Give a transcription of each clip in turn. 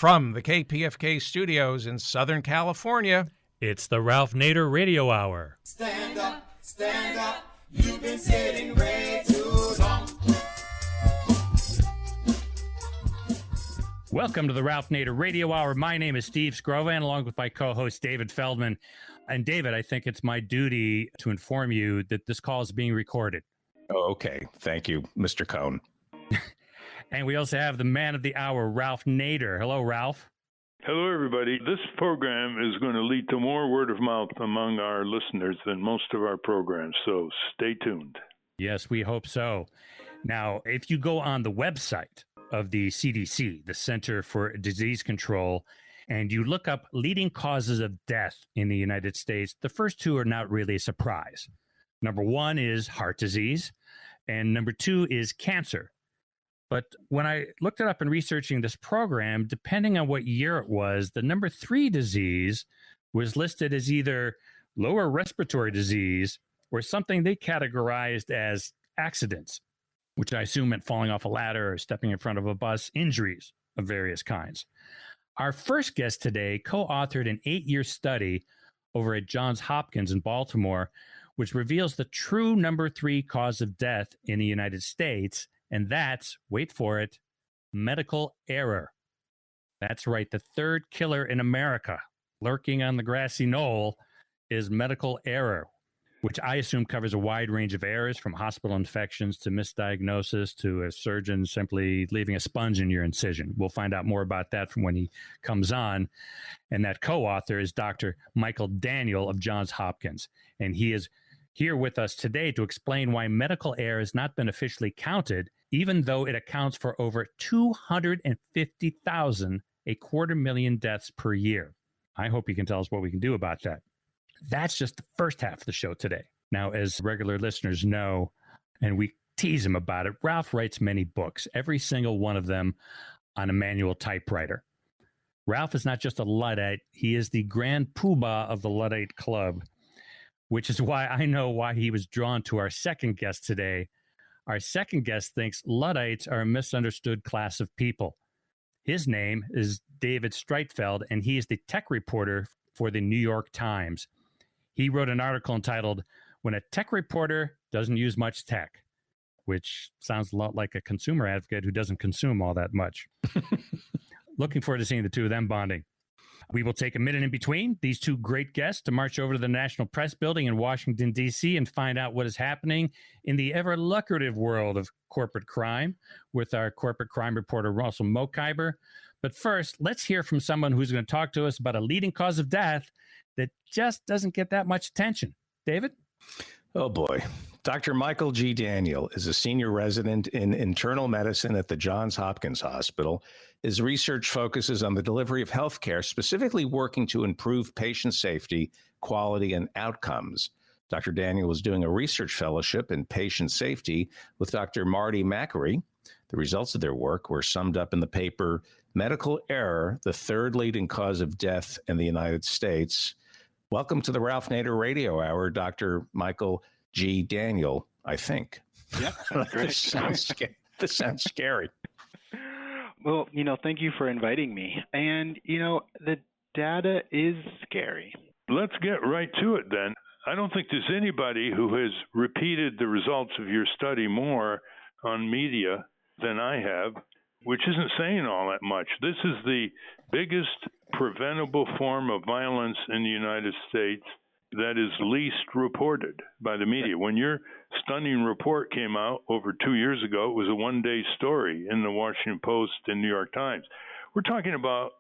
From the KPFK studios in Southern California, it's the Ralph Nader Radio Hour. Stand up, you've been sitting way too long. Welcome to the Ralph Nader Radio Hour. My name is Steve Skrovan, along with my co-host David Feldman. And David, I think it's my duty to inform you that this call is being recorded. Oh, okay. Thank you, Mr. Cohn. And we also have the man of the hour, Ralph Nader. Hello, Ralph. Hello, everybody. This program is going to lead to more word of mouth among our listeners than most of our programs, so stay tuned. Yes, we hope so. Now, if you go on the website of the CDC, the Center for Disease Control, and you look up leading causes of death in the United States, the first two are not really a surprise. Number one is heart disease, and number two is cancer. But when I looked it up in researching this program, depending on what year it was, the number three disease was listed as either lower respiratory disease or something they categorized as accidents, which I assume meant falling off a ladder or stepping in front of a bus, injuries of various kinds. Our first guest today co-authored an 8-year study over at Johns Hopkins in Baltimore, which reveals the true number three cause of death in the United States. And that's, wait for it, medical error. That's right. The third killer in America lurking on the grassy knoll is medical error, which I assume covers a wide range of errors from hospital infections to misdiagnosis to a surgeon simply leaving a sponge in your incision. We'll find out more about that from when he comes on. And that co-author is Dr. Michael Daniel of Johns Hopkins. And he is here with us today to explain why medical error has not been officially counted, even though it accounts for over 250,000, 250,000 deaths per year. I hope you can tell us what we can do about that. That's just the first half of the show today. Now, as regular listeners know, and we tease him about it, Ralph writes many books, every single one of them on a manual typewriter. Ralph is not just a Luddite, he is the grand poobah of the Luddite Club, which is why I know why he was drawn to our second guest today. Our second guest thinks Luddites are a misunderstood class of people. His name is David Streitfeld, and he is the tech reporter for the New York Times. He wrote an article entitled, "When a Tech Reporter Doesn't Use Much Tech," which sounds a lot like a consumer advocate who doesn't consume all that much. Looking forward to seeing the two of them bonding. We will take a minute in between these two great guests to march over to the National Press Building in Washington, D.C. and find out what is happening in the ever lucrative world of corporate crime with our corporate crime reporter, Russell Mokhiber. But first, let's hear from someone who's going to talk to us about a leading cause of death that just doesn't get that much attention. David? Oh, boy. Dr. Michael G. Daniel is a senior resident in internal medicine at the Johns Hopkins Hospital. His research focuses on the delivery of healthcare, specifically working to improve patient safety, quality, and outcomes. Dr. Daniel was doing a research fellowship in patient safety with Dr. Marty Makary. The results of their work were summed up in the paper, Medical Error, the Third Leading Cause of Death in the United States. Welcome to the Ralph Nader Radio Hour, Dr. Michael G. Daniel, I think. Yeah, great. This sounds scary. Well, thank you for inviting me. And, the data is scary. Let's get right to it then. I don't think there's anybody who has repeated the results of your study more on media than I have, which isn't saying all that much. This is the biggest preventable form of violence in the United States that is least reported by the media. When your stunning report came out over 2 years ago, it was a one-day story in the Washington Post and New York Times. We're talking about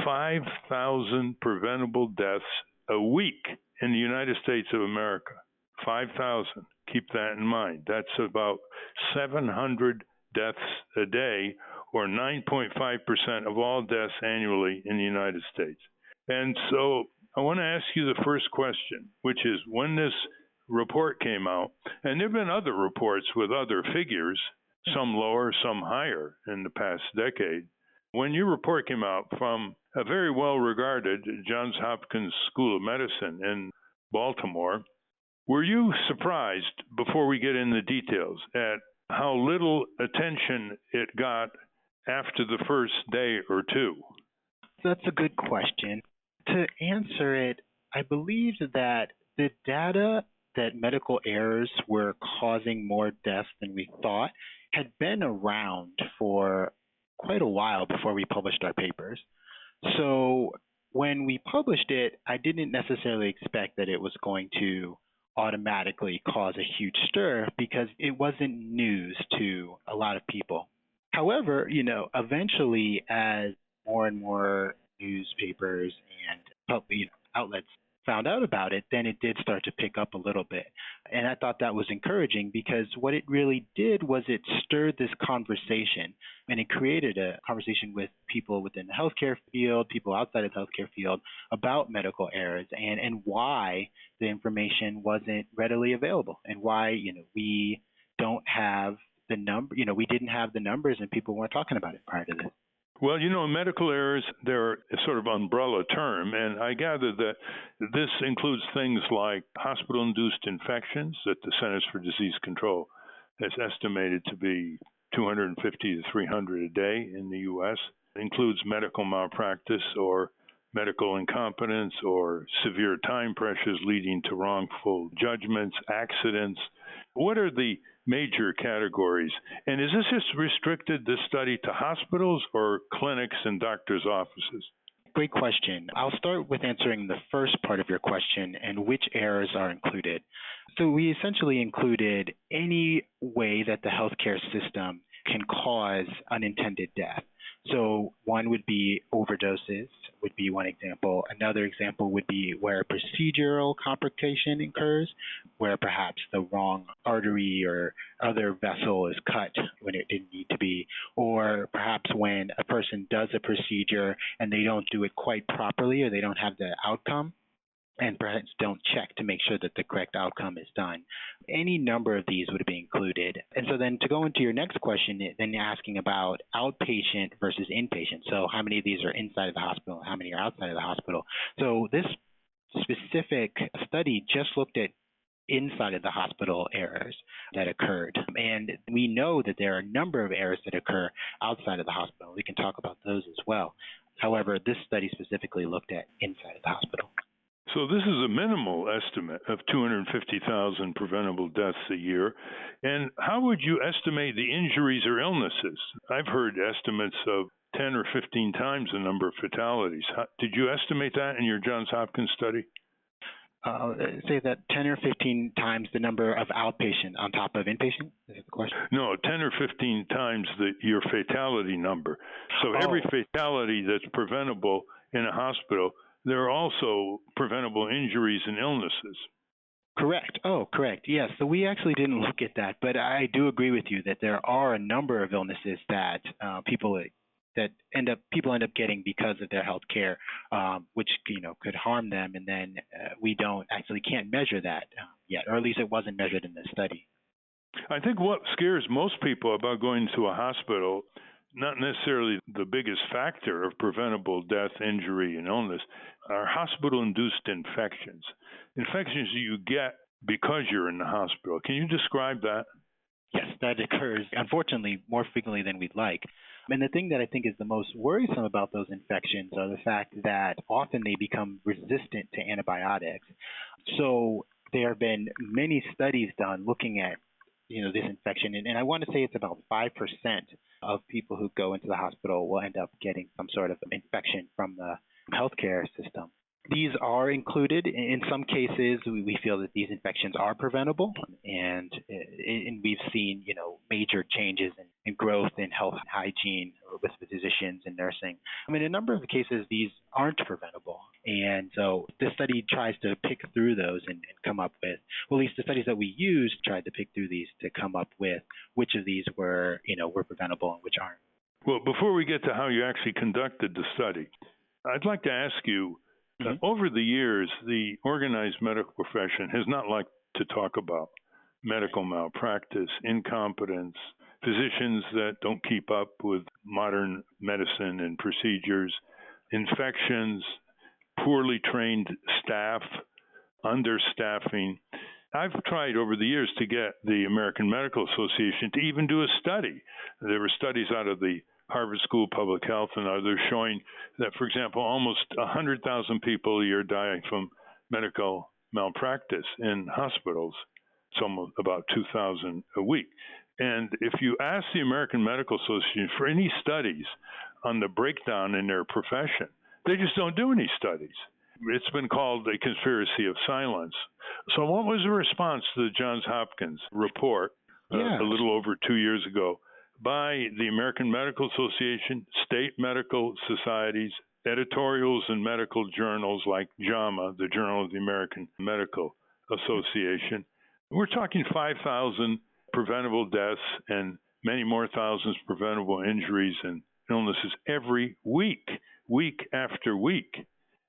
5,000 preventable deaths a week in the United States of America. 5,000. Keep that in mind. That's about 700 deaths a day, or 9.5% of all deaths annually in the United States. And so I want to ask you the first question, which is when this report came out, and there have been other reports with other figures, some lower, some higher in the past decade. When your report came out from a very well-regarded Johns Hopkins School of Medicine in Baltimore, were you surprised, before we get into the details, at how little attention it got after the first day or two? that's a good question. To answer it, I believe that the data that medical errors were causing more deaths than we thought had been around for quite a while before we published our papers. So when we published it, I didn't necessarily expect that it was going to automatically cause a huge stir because it wasn't news to a lot of people. However, eventually as more and more newspapers and outlets found out about it, then it did start to pick up a little bit. And I thought that was encouraging because what it really did was it stirred this conversation and it created a conversation with people within the healthcare field, people outside of the healthcare field about medical errors and why the information wasn't readily available and why, we don't have the number, we didn't have the numbers and people weren't talking about it prior to this. Well, medical errors, they're a sort of umbrella term, and I gather that this includes things like hospital-induced infections that the Centers for Disease Control has estimated to be 250 to 300 a day in the U.S. It includes medical malpractice or medical incompetence or severe time pressures leading to wrongful judgments, accidents. What are the major categories? And is this just restricted, this study, to hospitals or clinics and doctors' offices? Great question. I'll start with answering the first part of your question and which errors are included. So we essentially included any way that the healthcare system can cause unintended death. So one would be overdoses, would be one example. Another example would be where a procedural complication occurs, where perhaps the wrong artery or other vessel is cut when it didn't need to be, or perhaps when a person does a procedure and they don't do it quite properly or they don't have the outcome and perhaps don't check to make sure that the correct outcome is done. Any number of these would be included. And so then to go into your next question, then you're asking about outpatient versus inpatient. So how many of these are inside of the hospital and how many are outside of the hospital? So this specific study just looked at inside of the hospital errors that occurred. And we know that there are a number of errors that occur outside of the hospital. We can talk about those as well. However, this study specifically looked at inside of the hospital. So this is a minimal estimate of 250,000 preventable deaths a year. And how would you estimate the injuries or illnesses? I've heard estimates of 10 or 15 times the number of fatalities. Did you estimate that in your Johns Hopkins study? Say that 10 or 15 times the number of outpatient on top of inpatient? Is that the question? No, 10 or 15 times your fatality number. So every fatality that's preventable in a hospital, there are also preventable injuries and illnesses. Correct. Correct. Yes. So we actually didn't look at that, but I do agree with you that there are a number of illnesses that people end up getting because of their health care, which could harm them, and then we can't measure that yet, or at least it wasn't measured in this study. I think what scares most people about going to a hospital, not necessarily the biggest factor of preventable death, injury, and illness, are hospital-induced infections. Infections you get because you're in the hospital. Can you describe that? Yes, that occurs, unfortunately, more frequently than we'd like. And the thing that I think is the most worrisome about those infections are the fact that often they become resistant to antibiotics. So there have been many studies done looking at this infection, and I want to say it's about 5% of people who go into the hospital will end up getting some sort of infection from the healthcare system. These are included. In some cases, we feel that these infections are preventable, and we've seen, major changes in growth in health and hygiene with physicians and nursing. In a number of cases, these aren't preventable. And so this study tries to pick through those and come up with, well, at least the studies that we used tried to pick through these to come up with which of these were preventable and which aren't. Well, before we get to how you actually conducted the study, I'd like to ask you, over the years, the organized medical profession has not liked to talk about medical malpractice, incompetence, physicians that don't keep up with modern medicine and procedures, infections, poorly trained staff, understaffing. I've tried over the years to get the American Medical Association to even do a study. There were studies out of the Harvard School of Public Health and others, showing that, for example, almost 100,000 people a year die from medical malpractice in hospitals. It's almost about 2,000 a week. And if you ask the American Medical Association for any studies on the breakdown in their profession, they just don't do any studies. It's been called a conspiracy of silence. So what was the response to the Johns Hopkins report a little over 2 years ago by the American Medical Association, state medical societies, editorials in medical journals like JAMA, the Journal of the American Medical Association? We're talking 5,000 preventable deaths and many more thousands preventable injuries and illnesses every week, week after week.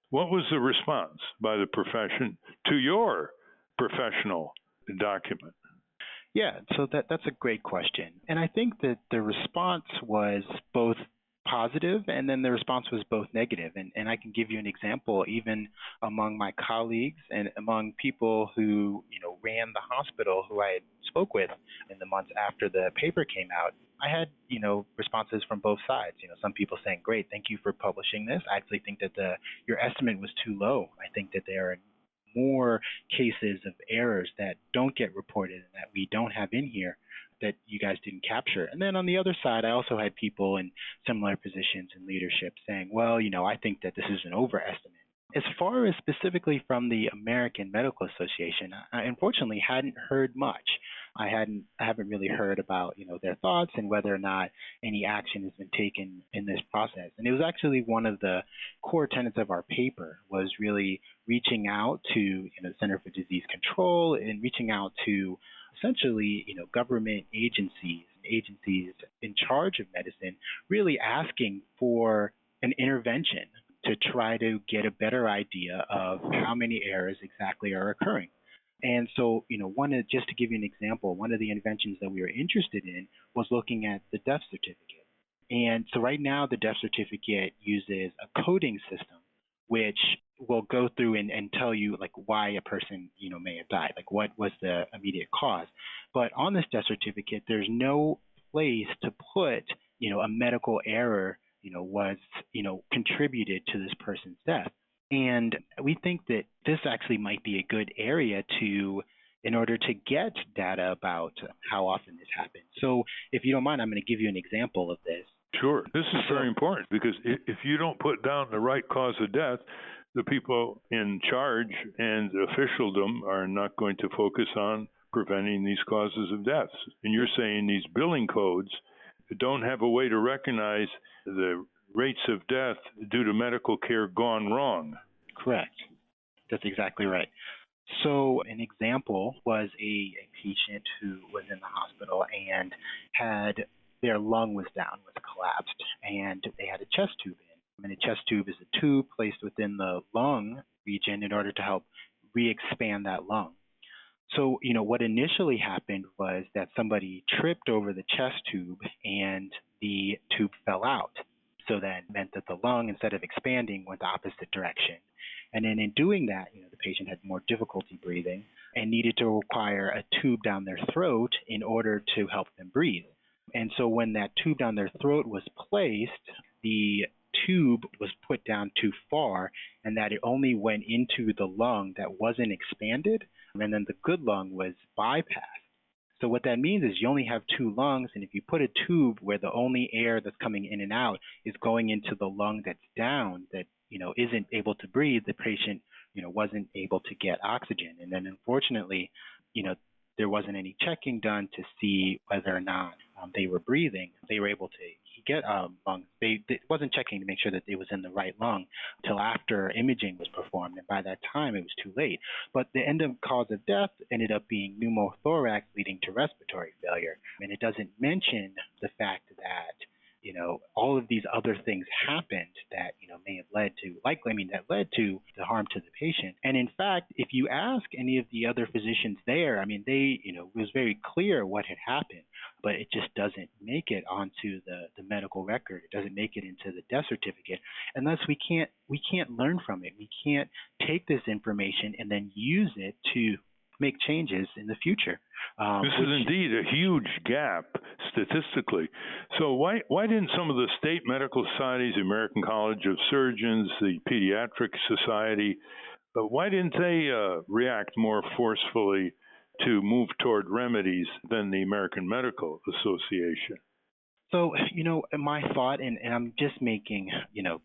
What was the response by the profession to your professional document? Yeah, so that's a great question. And I think that the response was both positive and then the response was both negative. And I can give you an example, even among my colleagues and among people who, ran the hospital who I spoke with in the months after the paper came out. I had, responses from both sides. Some people saying, great, thank you for publishing this. I actually think that your estimate was too low. I think that there are more cases of errors that don't get reported and that we don't have in here that you guys didn't capture. And then on the other side, I also had people in similar positions in leadership saying, well, I think that this is an overestimate. As far as specifically from the American Medical Association, I unfortunately hadn't heard much. I haven't really heard about, their thoughts and whether or not any action has been taken in this process. And it was actually one of the core tenets of our paper was really reaching out to, the Center for Disease Control and reaching out to essentially, government agencies in charge of medicine, really asking for an intervention to try to get a better idea of how many errors exactly are occurring. And so, just to give you an example, one of the inventions that we were interested in was looking at the death certificate. And so right now, the death certificate uses a coding system, which will go through and tell you like why a person, may have died, like what was the immediate cause. But on this death certificate, there's no place to put, a medical error, was, contributed to this person's death. And we think that this actually might be a good area in order to get data about how often this happens. So if you don't mind, I'm going to give you an example of this. Sure. This is very important because if you don't put down the right cause of death, the people in charge and officialdom are not going to focus on preventing these causes of deaths. And you're saying these billing codes don't have a way to recognize the rates of death due to medical care gone wrong. Correct. That's exactly right. So an example was a patient who was in the hospital and had their lung was down, was collapsed, and they had a chest tube in. And a chest tube is a tube placed within the lung region in order to help re-expand that lung. So, what initially happened was that somebody tripped over the chest tube and the tube fell out. So that meant that the lung, instead of expanding, went the opposite direction. And then in doing that, the patient had more difficulty breathing and needed to require a tube down their throat in order to help them breathe. And so when that tube down their throat was placed, the tube was put down too far and that it only went into the lung that wasn't expanded, and then the good lung was bypassed. So what that means is you only have two lungs, and if you put a tube where the only air that's coming in and out is going into the lung that's down, that isn't able to breathe, the patient wasn't able to get oxygen. And then unfortunately, there wasn't any checking done to see whether or not they were breathing. They were able to get lungs. They wasn't checking to make sure that it was in the right lung until after imaging was performed, and by that time it was too late. But the end cause of death ended up being pneumothorax leading to respiratory failure. And it doesn't mention the fact that all of these other things happened that, may have led to the harm to the patient. And in fact, if you ask any of the other physicians there, they, it was very clear what had happened, but it just doesn't make it onto the medical record. It doesn't make it into the death certificate unless we can't learn from it. We can't take this information and then use it to make changes in the future. This is indeed a huge gap statistically. So why didn't some of the state medical societies, the American College of Surgeons, the Pediatric Society, why didn't they react more forcefully to move toward remedies than the American Medical Association? So, my thought, and I'm just making,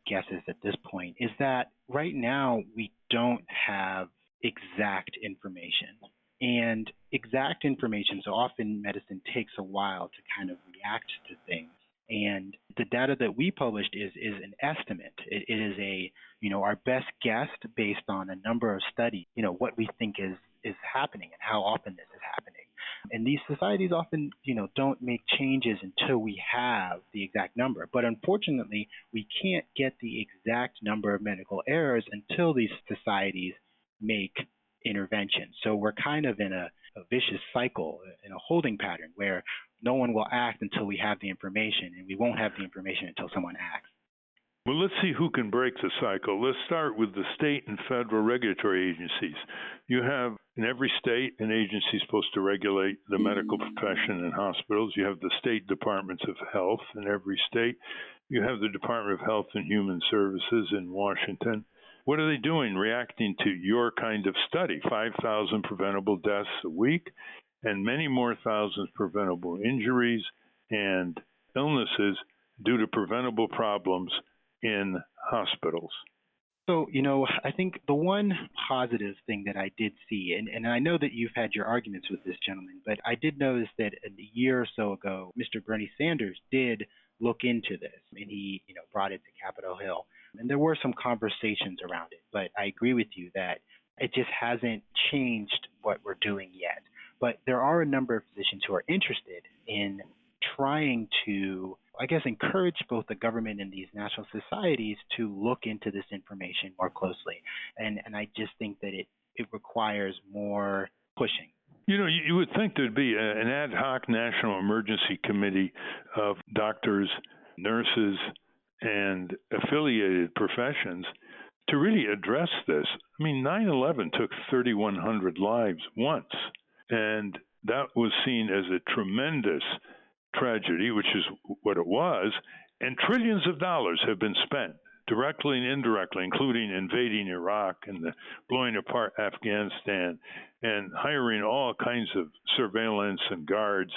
guesses at this point, is that right now we don't have exact information. And exact information, so often medicine takes a while to kind of react to things. And the data that we published is an estimate. It is our best guess based on a number of studies, what we think is happening and how often this is happening. And these societies often, don't make changes until we have the exact number. But unfortunately, we can't get the exact number of medical errors until these societies make intervention. So we're kind of in a vicious cycle, in a holding pattern where no one will act until we have the information, and we won't have the information until someone acts. Well, let's see who can break the cycle. Let's start with the state and federal regulatory agencies. You have in every state an agency supposed to regulate the medical profession in hospitals. You have the state departments of health in every state. You have the Department of Health and Human Services in Washington. What are they doing reacting to your kind of study? 5,000 preventable deaths a week and many more thousands preventable injuries and illnesses due to preventable problems in hospitals. So, I think the one positive thing that I did see, and I know that you've had your arguments with this gentleman, but I did notice that a year or so ago, Mr. Bernie Sanders did look into this, and he, brought it to Capitol Hill. And there were some conversations around it, but I agree with you that it just hasn't changed what we're doing yet. But there are a number of physicians who are interested in trying to, encourage both the government and these national societies to look into this information more closely. And I just think that it requires more pushing. You would think there'd be an ad hoc national emergency committee of doctors, nurses, and affiliated professions to really address this. 9/11 took 3,100 lives once, and that was seen as a tremendous tragedy, which is what it was, and trillions of dollars have been spent directly and indirectly, including invading Iraq and blowing apart Afghanistan and hiring all kinds of surveillance and guards.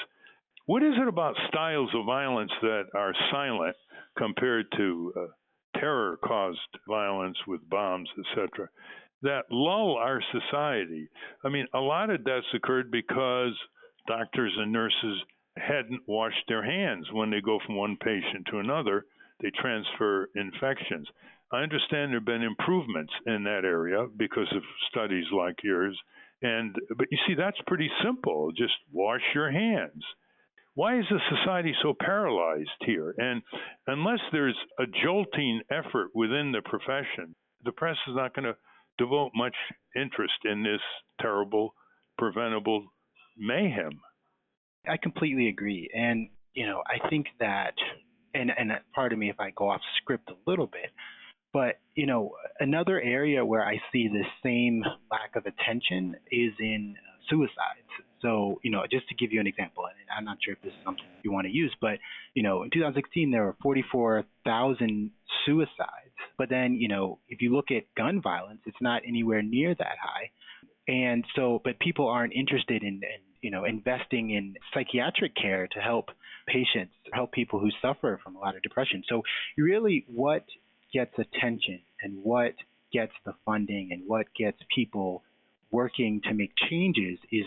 What is it about styles of violence that are silent compared to terror-caused violence with bombs, etc., that lull our society? A lot of deaths occurred because doctors and nurses hadn't washed their hands when they go from one patient to another. They transfer infections. I understand there have been improvements in that area because of studies like yours. But you see, that's pretty simple. Just wash your hands. Why is the society so paralyzed here? And unless there's a jolting effort within the profession, the press is not going to devote much interest in this terrible, preventable mayhem. I completely agree. And, I think that, and pardon me if I go off script a little bit, but, another area where I see this same lack of attention is in suicides. So, just to give you an example, and I'm not sure if this is something you want to use, but, in 2016, there were 44,000 suicides. But then, if you look at gun violence, it's not anywhere near that high. And so, but people aren't interested in investing in psychiatric care to help patients, help people who suffer from a lot of depression. So really what gets attention and what gets the funding and what gets people working to make changes is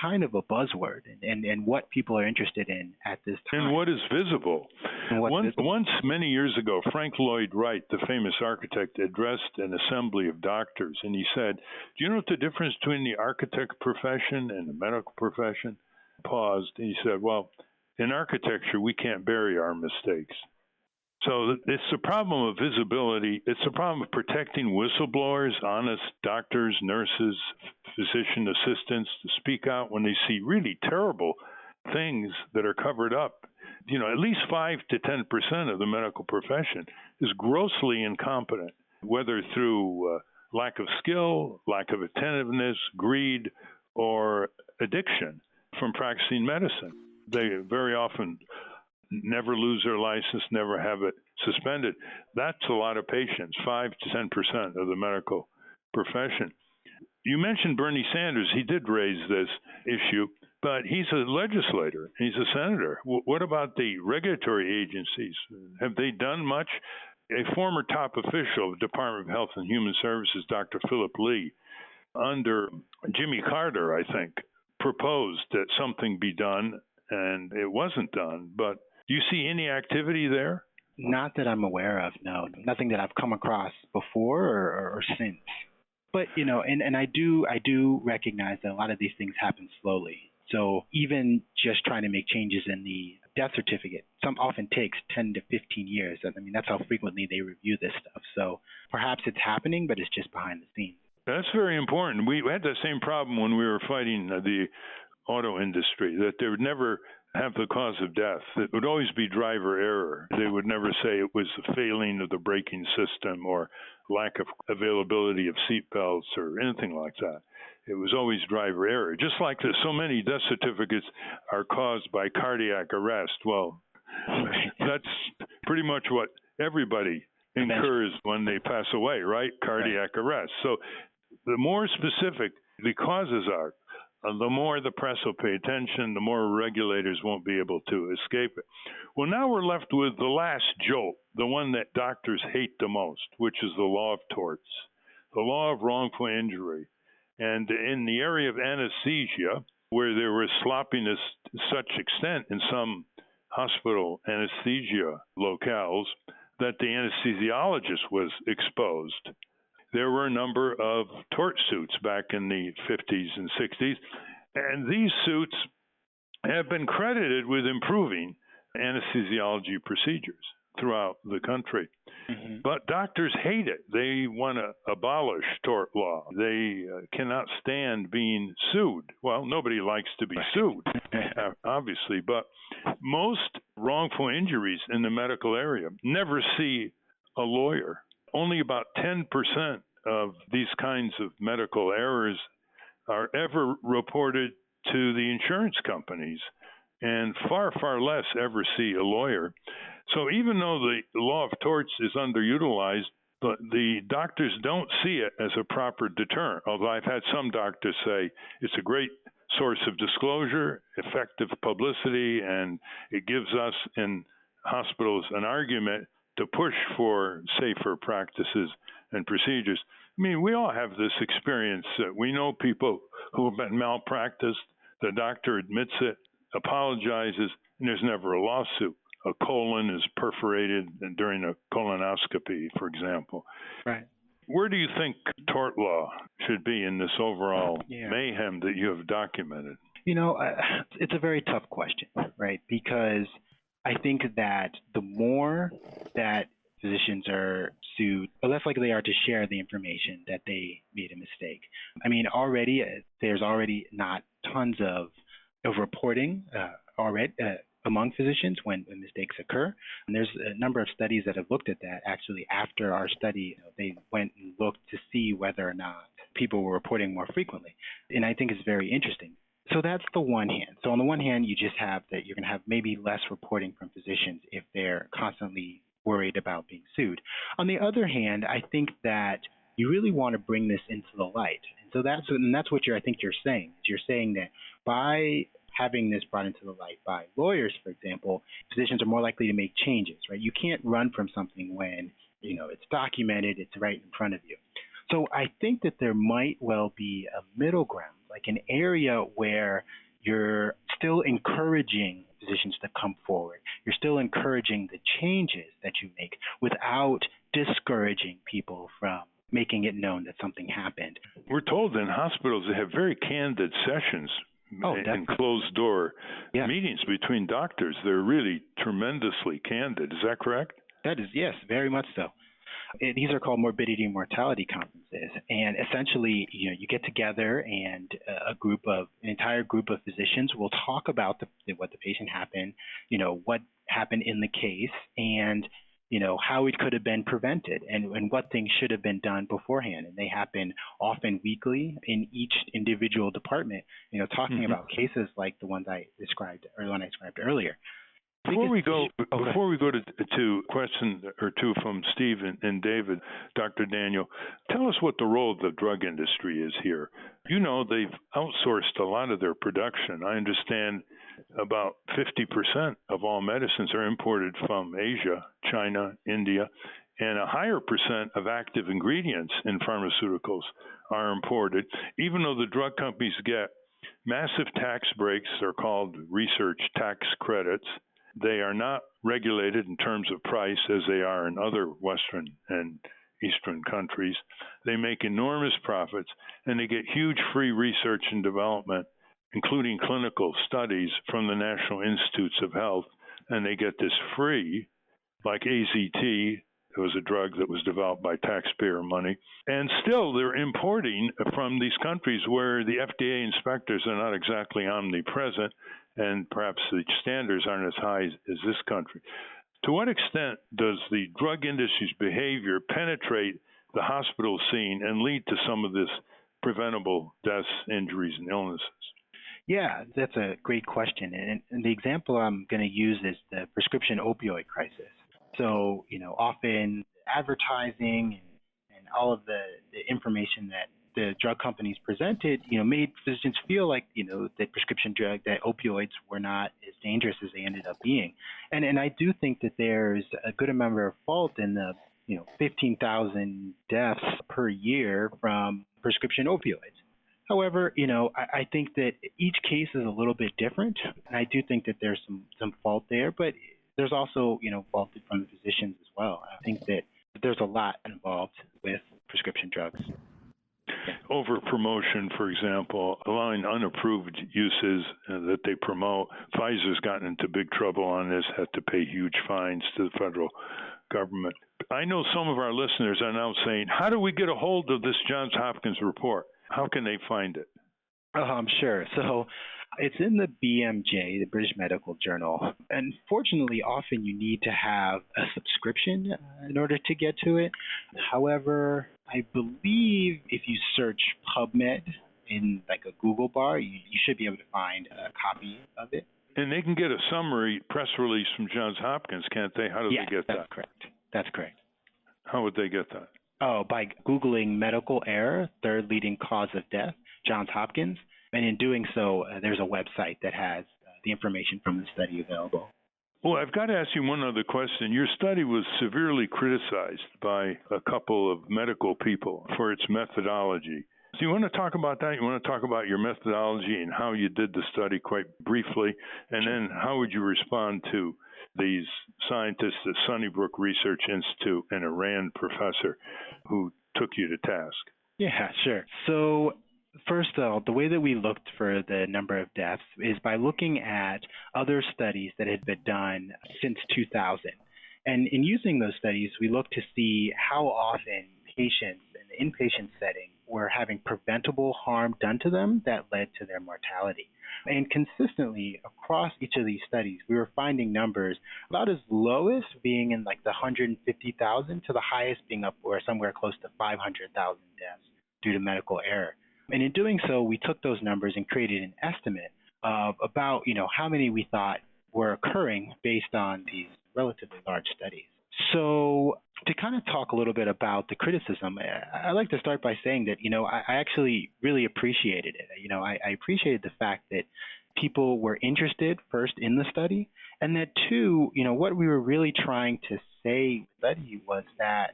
kind of a buzzword and what people are interested in at this time. And what is visible. Once, many years ago, Frank Lloyd Wright, the famous architect, addressed an assembly of doctors, and he said, do you know what the difference between the architect profession and the medical profession? Paused, and he said, well, in architecture, we can't bury our mistakes. So it's a problem of visibility. It's a problem of protecting whistleblowers, honest doctors, nurses, physician assistants to speak out when they see really terrible things that are covered up. At least 5 to 10% of the medical profession is grossly incompetent, whether through lack of skill, lack of attentiveness, greed, or addiction. from practicing medicine. They very often never lose their license, never have it suspended. That's a lot of patients, 5 to 10% of the medical profession. You mentioned Bernie Sanders. He did raise this issue, but he's a legislator. He's a senator. What about the regulatory agencies? Have they done much? A former top official of the Department of Health and Human Services, Dr. Philip Lee, under Jimmy Carter, I think, proposed that something be done, and it wasn't done. But do you see any activity there? Not that I'm aware of, no. Nothing that I've come across before or since. But, and I do recognize that a lot of these things happen slowly. So even just trying to make changes in the death certificate, some often takes 10 to 15 years. I mean, that's how frequently they review this stuff. So perhaps it's happening, but it's just behind the scenes. That's very important. We had the same problem when we were fighting the auto industry, that they would never have the cause of death. It would always be driver error. They would never say it was the failing of the braking system or lack of availability of seat belts or anything like that. It was always driver error. Just like so many death certificates are caused by cardiac arrest. Well, that's pretty much what everybody incurs when they pass away, right? Cardiac arrest. So the more specific the causes are, the more the press will pay attention, the more regulators won't be able to escape it. Well, now we're left with the last jolt, the one that doctors hate the most, which is the law of torts, the law of wrongful injury. And in the area of anesthesia, where there was sloppiness to such extent in some hospital anesthesia locales that the anesthesiologist was exposed, there were a number of tort suits back in the 50s and 60s, and these suits have been credited with improving anesthesiology procedures throughout the country. Mm-hmm. But doctors hate it. They want to abolish tort law. They cannot stand being sued. Well, nobody likes to be sued, obviously, but most wrongful injuries in the medical area never see a lawyer. Only about 10% of these kinds of medical errors are ever reported to the insurance companies, and far, far less ever see a lawyer. So even though the law of torts is underutilized, but the doctors don't see it as a proper deterrent, although I've had some doctors say it's a great source of disclosure, effective publicity, and it gives us in hospitals an argument to push for safer practices and procedures. I mean, we all have this experience. We know people who have been malpracticed. The doctor admits it, apologizes, and there's never a lawsuit. A colon is perforated during a colonoscopy, for example. Right. Where do you think tort law should be in this overall mayhem that you have documented? It's a very tough question, right? Because I think that the more that physicians are sued, the less likely they are to share the information that they made a mistake. I mean, there's already not tons of reporting among physicians when mistakes occur. And there's a number of studies that have looked at that. Actually, after our study, they went and looked to see whether or not people were reporting more frequently. And I think it's very interesting. So that's the one hand. So on the one hand, you just have that you're going to have maybe less reporting from physicians if they're constantly worried about being sued. On the other hand, I think that you really want to bring this into the light. And so that's what I think you're saying. You're saying that by having this brought into the light by lawyers, for example, physicians are more likely to make changes, right? You can't run from something when, it's documented, it's right in front of you. So I think that there might well be a middle ground, like an area where you're still encouraging physicians to come forward. You're still encouraging the changes that you make without discouraging people from making it known that something happened. We're told in hospitals they have very candid sessions in closed-door meetings between doctors. They're really tremendously candid. Is that correct? That is, yes, very much so. These are called morbidity and mortality conferences, and essentially, you get together and an entire group of physicians will talk about what the patient happened, what happened in the case, and how it could have been prevented and what things should have been done beforehand. And they happen often weekly in each individual department, talking about cases like the ones I described earlier. Before we go to a question or two from Steve and David, Dr. Daniel, tell us what the role of the drug industry is here. They've outsourced a lot of their production. I understand about 50% of all medicines are imported from Asia, China, India, and a higher percent of active ingredients in pharmaceuticals are imported, even though the drug companies get massive tax breaks. They're called research tax credits. They are not regulated in terms of price as they are in other Western and Eastern countries. They make enormous profits, and they get huge free research and development, including clinical studies from the National Institutes of Health, and they get this free, like AZT. It was a drug that was developed by taxpayer money. And still, they're importing from these countries where the FDA inspectors are not exactly omnipresent, and perhaps the standards aren't as high as this country. To what extent does the drug industry's behavior penetrate the hospital scene and lead to some of this preventable deaths, injuries, and illnesses? Yeah, that's a great question. And the example I'm going to use is the prescription opioid crisis. So, often advertising and all of the information that the drug companies presented, made physicians feel like, that that opioids were not as dangerous as they ended up being. And I do think that there's a good amount of fault in the, 15,000 deaths per year from prescription opioids. However, I think that each case is a little bit different, and I do think that there's some fault there, but there's also, fault from the physicians as well. I think that there's a lot involved with prescription drugs. Over promotion, for example, allowing unapproved uses that they promote. Pfizer's gotten into big trouble on this, had to pay huge fines to the federal government. I know some of our listeners are now saying, how do we get a hold of this Johns Hopkins report? How can they find it? Sure. So it's in the BMJ, the British Medical Journal. Unfortunately, often you need to have a subscription in order to get to it. However, I believe if you search PubMed in like a Google bar, you should be able to find a copy of it. And they can get a summary press release from Johns Hopkins, can't they? How do they get that? That's correct. That's correct. How would they get that? Oh, by Googling medical error, third leading cause of death, Johns Hopkins. And in doing so, there's a website that has the information from the study available. Well, I've got to ask you one other question. Your study was severely criticized by a couple of medical people for its methodology. So you want to talk about that? You want to talk about your methodology and how you did the study quite briefly? And then how would you respond to these scientists at Sunnybrook Research Institute and a Rand professor who took you to task? Yeah, sure. So first, though, the way that we looked for the number of deaths is by looking at other studies that had been done since 2000. And in using those studies, we looked to see how often patients in the inpatient setting were having preventable harm done to them that led to their mortality. And consistently across each of these studies, we were finding numbers about as lowest being in like the 150,000 to the highest being up or somewhere close to 500,000 deaths due to medical error. And in doing so, we took those numbers and created an estimate of about, how many we thought were occurring based on these relatively large studies. So to kind of talk a little bit about the criticism, I like to start by saying that, I actually really appreciated it. I appreciated the fact that people were interested first in the study, and that two, what we were really trying to say in the study was that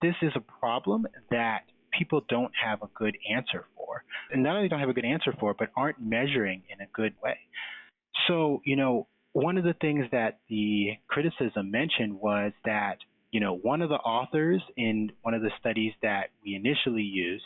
this is a problem that people don't have a good answer for. And not only don't have a good answer for, but aren't measuring in a good way. So, one of the things that the criticism mentioned was that, one of the authors in one of the studies that we initially used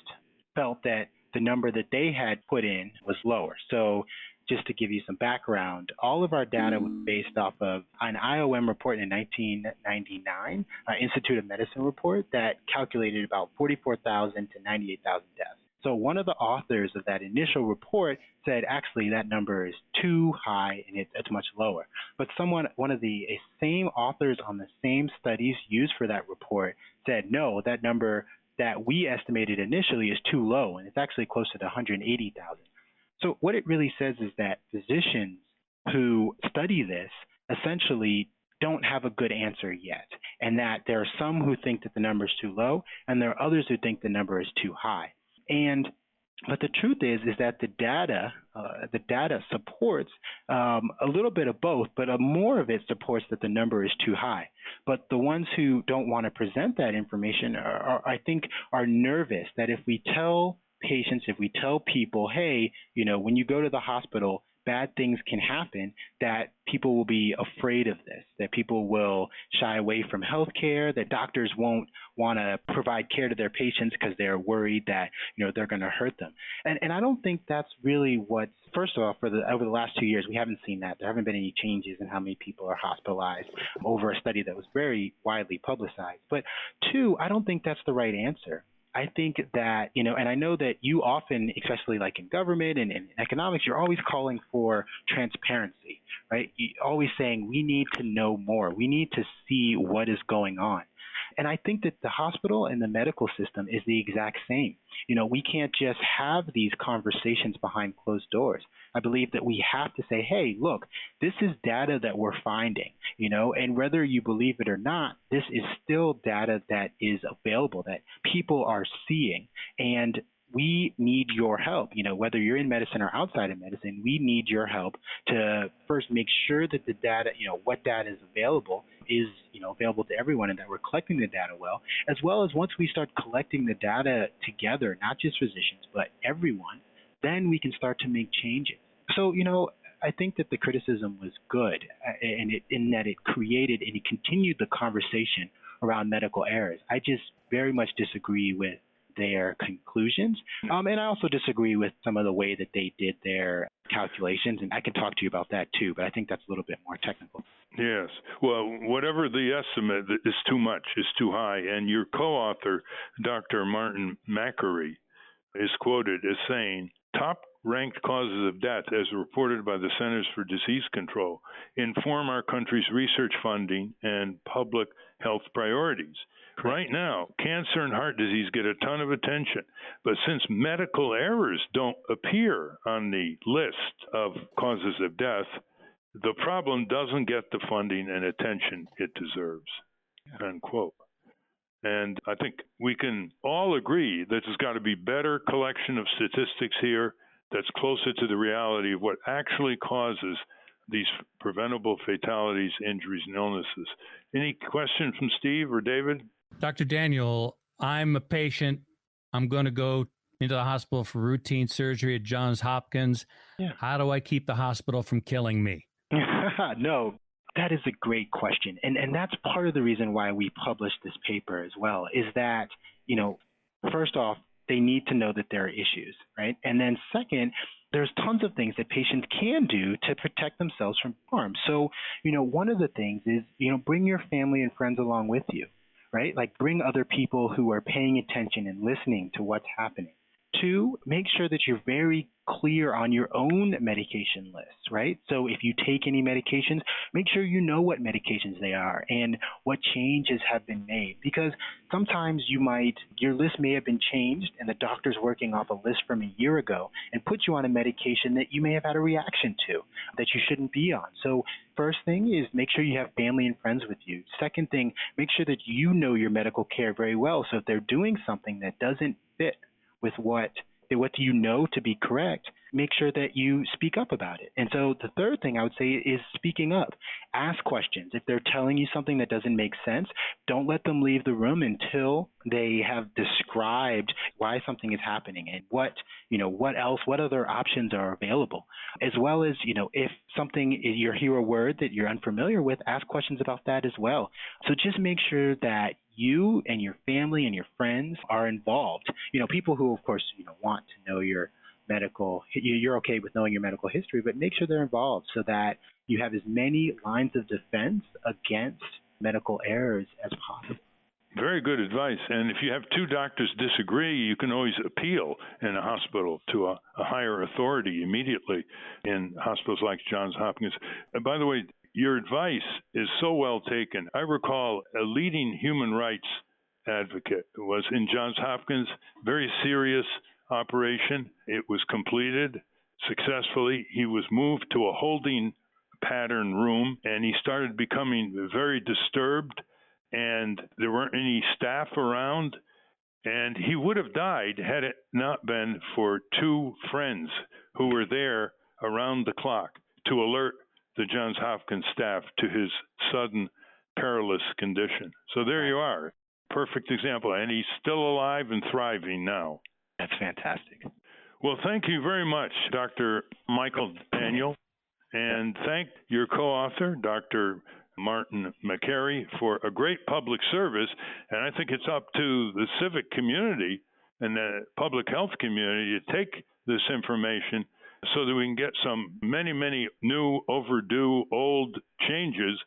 felt that the number that they had put in was lower. So just to give you some background, all of our data was based off of an IOM report in 1999, Institute of Medicine report that calculated about 44,000 to 98,000 deaths. So one of the authors of that initial report said, actually, that number is too high and it's much lower. But one of the same authors on the same studies used for that report said, no, that number that we estimated initially is too low, and it's actually closer to 180,000. So what it really says is that physicians who study this essentially don't have a good answer yet, and that there are some who think that the number is too low, and there are others who think the number is too high. But the truth is that the data supports a little bit of both, but more of it supports that the number is too high. But the ones who don't want to present that information I think, are nervous that if we tell patients, if we tell people, hey, when you go to the hospital, bad things can happen, that people will be afraid of this, that people will shy away from health care, that doctors won't want to provide care to their patients because they're worried that they're going to hurt them. And I don't think that's really what's, first of all, over the last 2 years, we haven't seen that. There haven't been any changes in how many people are hospitalized over a study that was very widely publicized. But two, I don't think that's the right answer. I think that, and I know that you often, especially like in government and in economics, you're always calling for transparency, right? You're always saying we need to know more. We need to see what is going on. And I think that the hospital and the medical system is the exact same. We can't just have these conversations behind closed doors. I believe that we have to say, hey, look, this is data that we're finding, and whether you believe it or not, this is still data that is available, that people are seeing. And we need your help, whether you're in medicine or outside of medicine, we need your help to first make sure that the data, what data is available is, available to everyone, and that we're collecting the data as well as once we start collecting the data together, not just physicians, but everyone, then we can start to make changes. So, I think that the criticism was good in that it created and it continued the conversation around medical errors. I just very much disagree with their conclusions. And I also disagree with some of the way that they did their calculations. And I can talk to you about that too, but I think that's a little bit more technical. Yes. Well, whatever the estimate is too much, is too high. And your co-author, Dr. Martin Macquarie, is quoted as saying, top-ranked causes of death, as reported by the Centers for Disease Control, inform our country's research funding and public health priorities. Right now, cancer and heart disease get a ton of attention, but since medical errors don't appear on the list of causes of death, the problem doesn't get the funding and attention it deserves, unquote. And I think we can all agree that there's got to be better collection of statistics here that's closer to the reality of what actually causes these preventable fatalities, injuries, and illnesses. Any questions from Steve or David? Dr. Daniel, I'm a patient. I'm going to go into the hospital for routine surgery at Johns Hopkins. Yeah. How do I keep the hospital from killing me? No, that is a great question. And that's part of the reason why we published this paper as well, is that, first off, they need to know that there are issues, right? And then second, there's tons of things that patients can do to protect themselves from harm. So, one of the things is, bring your family and friends along with you, right? Like bring other people who are paying attention and listening to what's happening. Two, make sure that you're very clear on your own medication list, right? So if you take any medications, make sure you know what medications they are and what changes have been made. Because sometimes your list may have been changed and the doctor's working off a list from a year ago and put you on a medication that you may have had a reaction to that you shouldn't be on. So first thing is make sure you have family and friends with you. Second thing, make sure that you know your medical care very well. So if they're doing something that doesn't fit with what you know to be correct, make sure that you speak up about it. And so the third thing I would say is speaking up. Ask questions. If they're telling you something that doesn't make sense, don't let them leave the room until they have described why something is happening and what other options are available. As well as, if something you hear a word that you're unfamiliar with, ask questions about that as well. So just make sure that you and your family and your friends are involved. People who, of course, want to know you're okay with knowing your medical history, but make sure they're involved so that you have as many lines of defense against medical errors as possible. Very good advice. And if you have two doctors disagree, you can always appeal in a hospital to a higher authority immediately in hospitals like Johns Hopkins. And by the way, your advice is so well taken. I recall a leading human rights advocate was in Johns Hopkins, very serious operation. It was completed successfully. He was moved to a holding pattern room, and he started becoming very disturbed, and there weren't any staff around, and he would have died had it not been for two friends who were there around the clock to alert the Johns Hopkins staff to his sudden perilous condition. So there you are. Perfect example. And he's still alive and thriving now. That's fantastic. Well, thank you very much, Dr. Michael Daniel. And thank your co-author, Dr. Martin McCary, for a great public service. And I think it's up to the civic community and the public health community to take this information so that we can get some many new, overdue, old changes,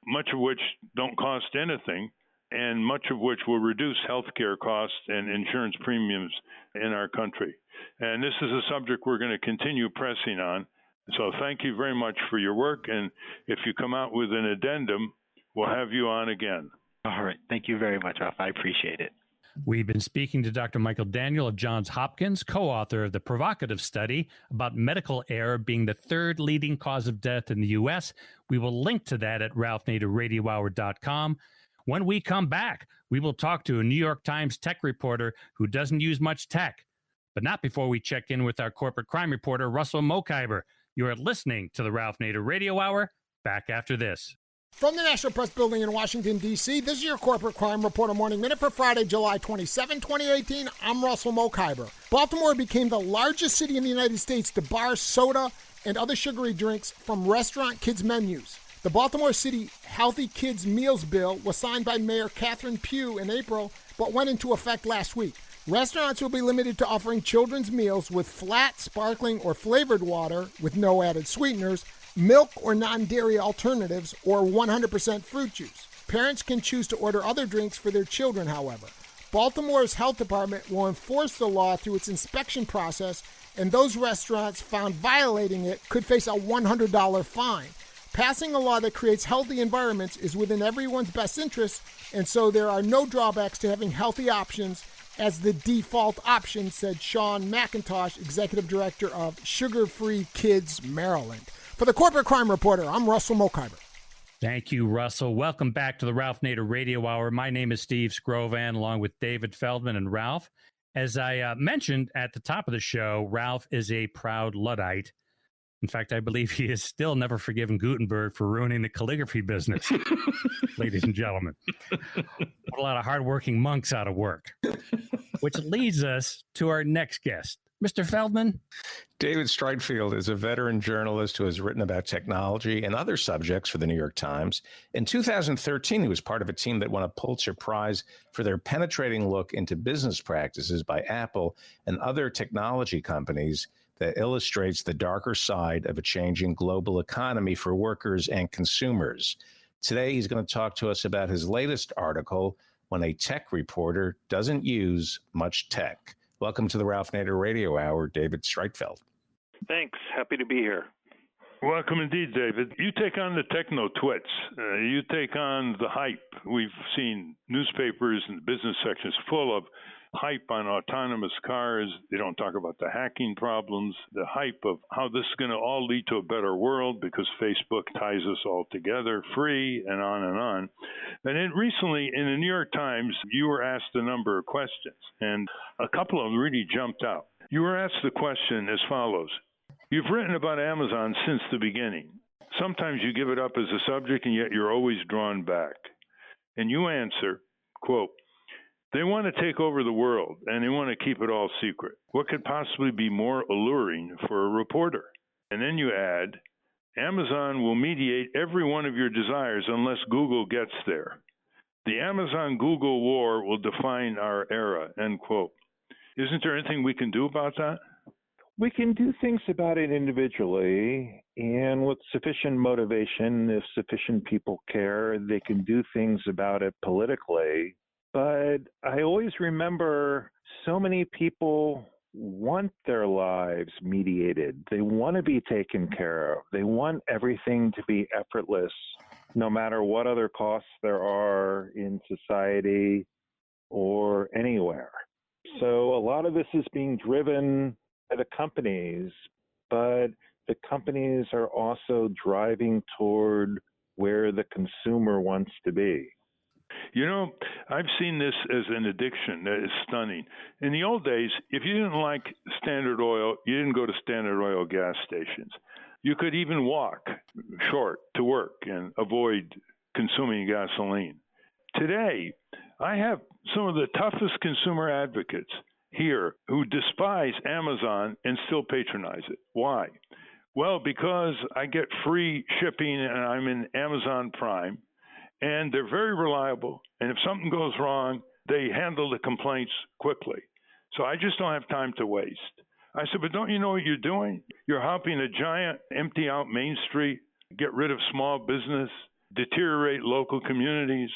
much of which don't cost anything, and much of which will reduce healthcare costs and insurance premiums in our country. And this is a subject we're going to continue pressing on. So thank you very much for your work. And if you come out with an addendum, we'll have you on again. All right. Thank you very much, Ralph. I appreciate it. We've been speaking to Dr. Michael Daniel of Johns Hopkins, co-author of the provocative study about medical error being the third leading cause of death in the U.S. We will link to that at ralphnaderradiohour.com. When we come back, we will talk to a New York Times tech reporter who doesn't use much tech, but not before we check in with our corporate crime reporter, Russell Mokhiber. You are listening to the Ralph Nader Radio Hour. Back after this. From the National Press Building in Washington, D.C., this is your Corporate Crime Reporter Morning Minute for Friday, July 27, 2018. I'm Russell Mokhiber. Baltimore became the largest city in the United States to bar soda and other sugary drinks from restaurant kids' menus. The Baltimore City Healthy Kids Meals Bill was signed by Mayor Catherine Pugh in April, but went into effect last week. Restaurants will be limited to offering children's meals with flat, sparkling, or flavored water with no added sweeteners, milk or non-dairy alternatives, or 100% fruit juice. Parents can choose to order other drinks for their children, however. Baltimore's health department will enforce the law through its inspection process, and those restaurants found violating it could face a $100 fine. Passing a law that creates healthy environments is within everyone's best interest, and so there are no drawbacks to having healthy options as the default option, said Sean McIntosh, Executive Director of Sugar Free Kids Maryland. For the Corporate Crime Reporter, I'm Russell Mokhiber. Thank you, Russell. Welcome back to the Ralph Nader Radio Hour. My name is Steve Scrovan, along with David Feldman and Ralph. As I mentioned at the top of the show, Ralph is a proud Luddite. In fact, I believe he has still never forgiven Gutenberg for ruining the calligraphy business, ladies and gentlemen. Put a lot of hardworking monks out of work, which leads us to our next guest. Mr. Feldman? David Streitfeld is a veteran journalist who has written about technology and other subjects for the New York Times. In 2013, he was part of a team that won a Pulitzer Prize for their penetrating look into business practices by Apple and other technology companies that illustrates the darker side of a changing global economy for workers and consumers. Today, he's going to talk to us about his latest article, When a Tech Reporter Doesn't Use Much Tech. Welcome to the Ralph Nader Radio Hour, David Streitfeld. Thanks. Happy to be here. Welcome indeed, David. You take on the techno-twits. You take on the hype. We've seen newspapers and business sections full of hype on autonomous cars. They don't talk about the hacking problems, the hype of how this is going to all lead to a better world because Facebook ties us all together, free, and on and on. And then recently in the New York Times, you were asked a number of questions, and a couple of them really jumped out. You were asked the question as follows. You've written about Amazon since the beginning. Sometimes you give it up as a subject, and yet you're always drawn back. And you answer, quote, they want to take over the world, and they want to keep it all secret. What could possibly be more alluring for a reporter? And then you add, Amazon will mediate every one of your desires unless Google gets there. The Amazon-Google war will define our era, end quote. Isn't there anything we can do about that? We can do things about it individually, and with sufficient motivation, if sufficient people care, they can do things about it politically. But I always remember so many people want their lives mediated. They want to be taken care of. They want everything to be effortless, no matter what other costs there are in society or anywhere. So a lot of this is being driven by the companies, but the companies are also driving toward where the consumer wants to be. You know, I've seen this as an addiction that is stunning. In the old days, if you didn't like Standard Oil, you didn't go to Standard Oil gas stations. You could even walk short to work and avoid consuming gasoline. Today, I have some of the toughest consumer advocates here who despise Amazon and still patronize it. Why? Well, because I get free shipping and I'm in Amazon Prime, and they're very reliable. And if something goes wrong, they handle the complaints quickly. So I just don't have time to waste. I said, but don't you know what you're doing? You're helping a giant empty out Main Street, get rid of small business, deteriorate local communities.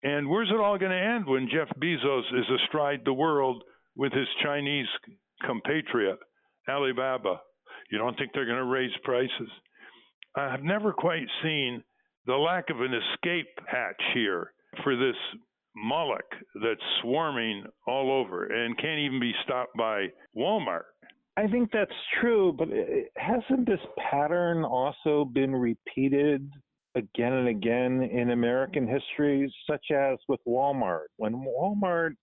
And where's it all going to end when Jeff Bezos is astride the world with his Chinese compatriot, Alibaba? You don't think they're going to raise prices? I've never quite seen the lack of an escape hatch here for this Moloch that's swarming all over and can't even be stopped by Walmart. I think that's true, but hasn't this pattern also been repeated again and again in American history, such as with Walmart? When Walmart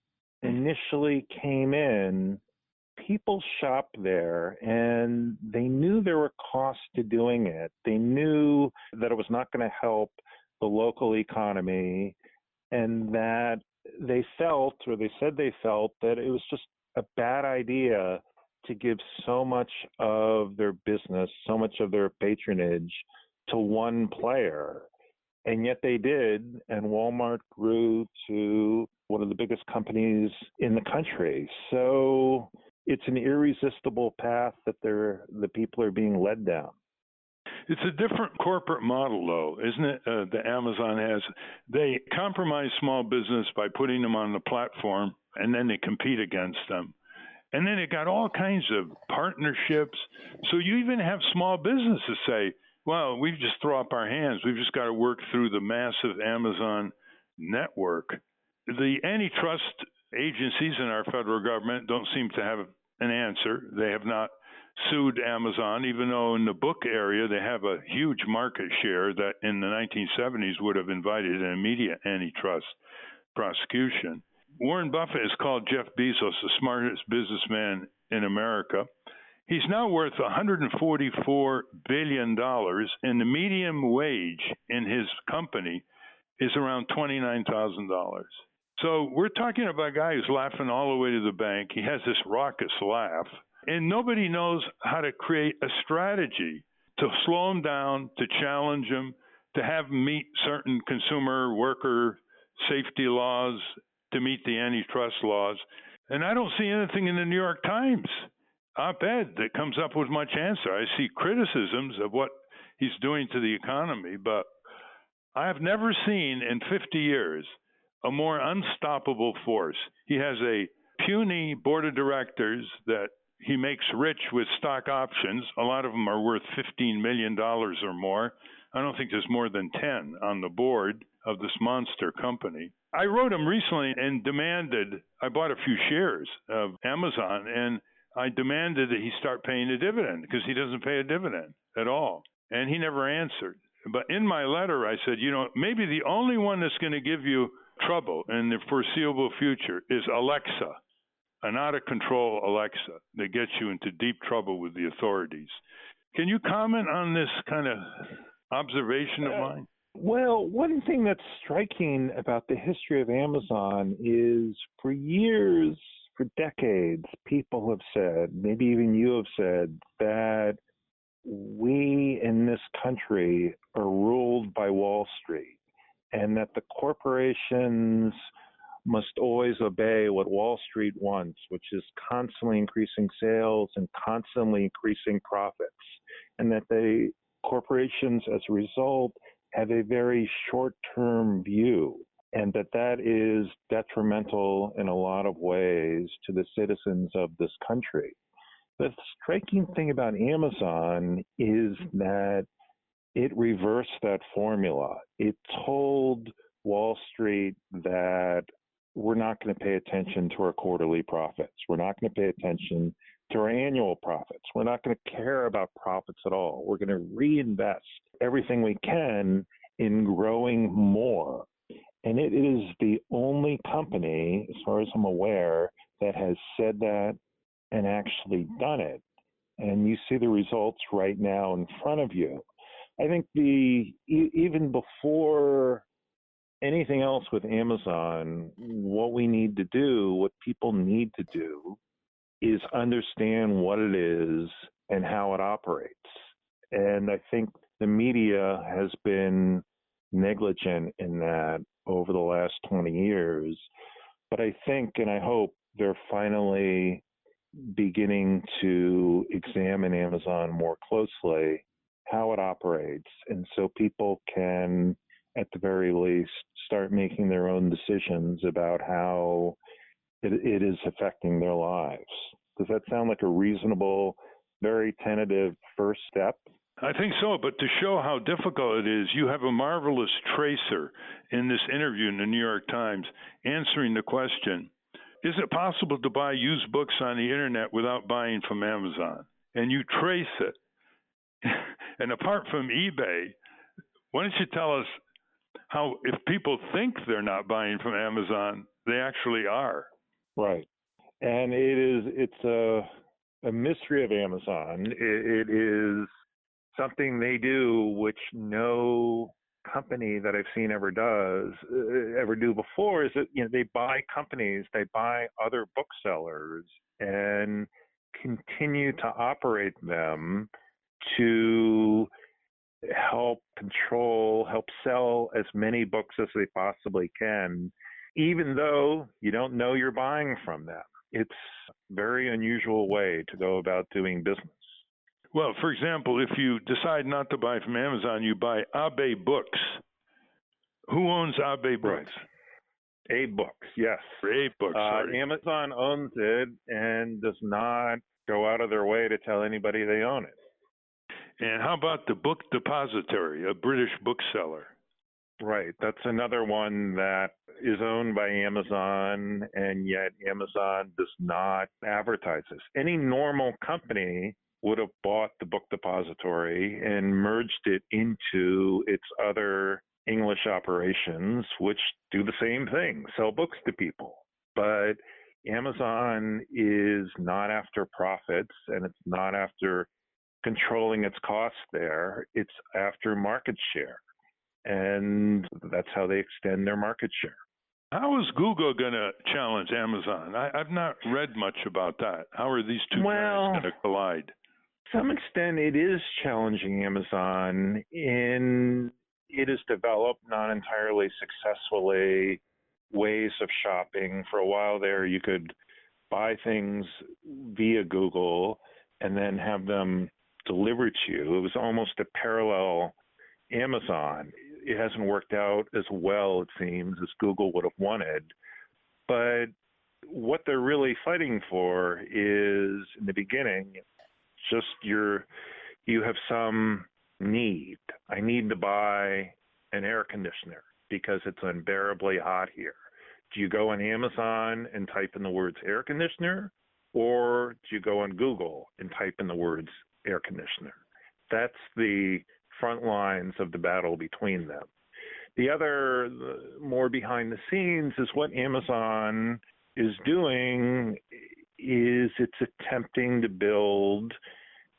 initially came in, people shopped there and they knew there were costs to doing it. They knew that it was not going to help the local economy, and that they felt, or they said they felt, that it was just a bad idea to give so much of their business, so much of their patronage to one player. And yet they did, and Walmart grew to one of the biggest companies in the country. So it's an irresistible path that the people are being led down. It's a different corporate model, though, isn't it? The Amazon has. They compromise small business by putting them on the platform, and then they compete against them. And then it got all kinds of partnerships. So you even have small businesses say, well, we just throw up our hands. We've just got to work through the massive Amazon network. The antitrust agencies in our federal government don't seem to have an answer. They have not sued Amazon, even though in the book area they have a huge market share that in the 1970s would have invited an immediate antitrust prosecution. Warren Buffett has called Jeff Bezos the smartest businessman in America. He's now worth $144 billion, and the median wage in his company is around $29,000. So we're talking about a guy who's laughing all the way to the bank. He has this raucous laugh, and nobody knows how to create a strategy to slow him down, to challenge him, to have him meet certain consumer worker safety laws, to meet the antitrust laws. And I don't see anything in the New York Times op-ed that comes up with much answer. I see criticisms of what he's doing to the economy, but I have never seen in 50 years a more unstoppable force. He has a puny board of directors that he makes rich with stock options. A lot of them are worth $15 million or more. I don't think there's more than 10 on the board of this monster company. I wrote him recently and demanded, I bought a few shares of Amazon, and I demanded that he start paying a dividend because he doesn't pay a dividend at all. And he never answered. But in my letter, I said, maybe the only one that's going to give you trouble in the foreseeable future is Alexa, an out-of-control Alexa that gets you into deep trouble with the authorities. Can you comment on this kind of observation of mine? Well, one thing that's striking about the history of Amazon is for years, for decades, people have said, maybe even you have said, that we in this country are ruled by Wall Street, and that the corporations must always obey what Wall Street wants, which is constantly increasing sales and constantly increasing profits, and that the corporations, as a result, have a very short-term view. and that is detrimental in a lot of ways to the citizens of this country. The striking thing about Amazon is that it reversed that formula. It told Wall Street that we're not going to pay attention to our quarterly profits. We're not going to pay attention to our annual profits. We're not going to care about profits at all. We're going to reinvest everything we can in growing more. And it is the only company, as far as I'm aware, that has said that and actually done it. And you see the results right now in front of you. I think even before anything else with Amazon, what people need to do is understand what it is and how it operates. And I think the media has been negligent in that over the last 20 years. But I think and I hope they're finally beginning to examine Amazon more closely, how it operates, and so people can, at the very least, start making their own decisions about how it is affecting their lives. Does that sound like a reasonable, very tentative first step? I think so, but to show how difficult it is, you have a marvelous tracer in this interview in the New York Times answering the question, is it possible to buy used books on the internet without buying from Amazon? And you trace it. And apart from eBay, why don't you tell us how, if people think they're not buying from Amazon, they actually are? Right. And it's a mystery of Amazon. It is something they do which no company that I've seen ever do before, is that they buy companies, they buy other booksellers and continue to operate them to help sell as many books as they possibly can, even though you don't know you're buying from them. It's a very unusual way to go about doing business. Well, for example, if you decide not to buy from Amazon, you buy Abe Books. Who owns Abe Books? Abe Books, yes. Abe Books. Amazon owns it and does not go out of their way to tell anybody they own it. And how about the Book Depository, a British bookseller? Right. That's another one that is owned by Amazon, and yet Amazon does not advertise this. Any normal company would have bought the Book Depository and merged it into its other English operations, which do the same thing, sell books to people. But Amazon is not after profits, and it's not after controlling its costs there. It's after market share. And that's how they extend their market share. How is Google going to challenge Amazon? I've not read much about that. How are these two guys going to collide? To some extent, it is challenging Amazon in it has developed not entirely successfully ways of shopping. For a while there, you could buy things via Google and then have them delivered to you. It was almost a parallel Amazon. It hasn't worked out as well, it seems, as Google would have wanted. But what they're really fighting for is, in the beginning, just you have some need. I need to buy an air conditioner because it's unbearably hot here. Do you go on Amazon and type in the words air conditioner, or do you go on Google and type in the words air conditioner? That's the front lines of the battle between them. The other, more behind the scenes, is what Amazon is doing is it's attempting to build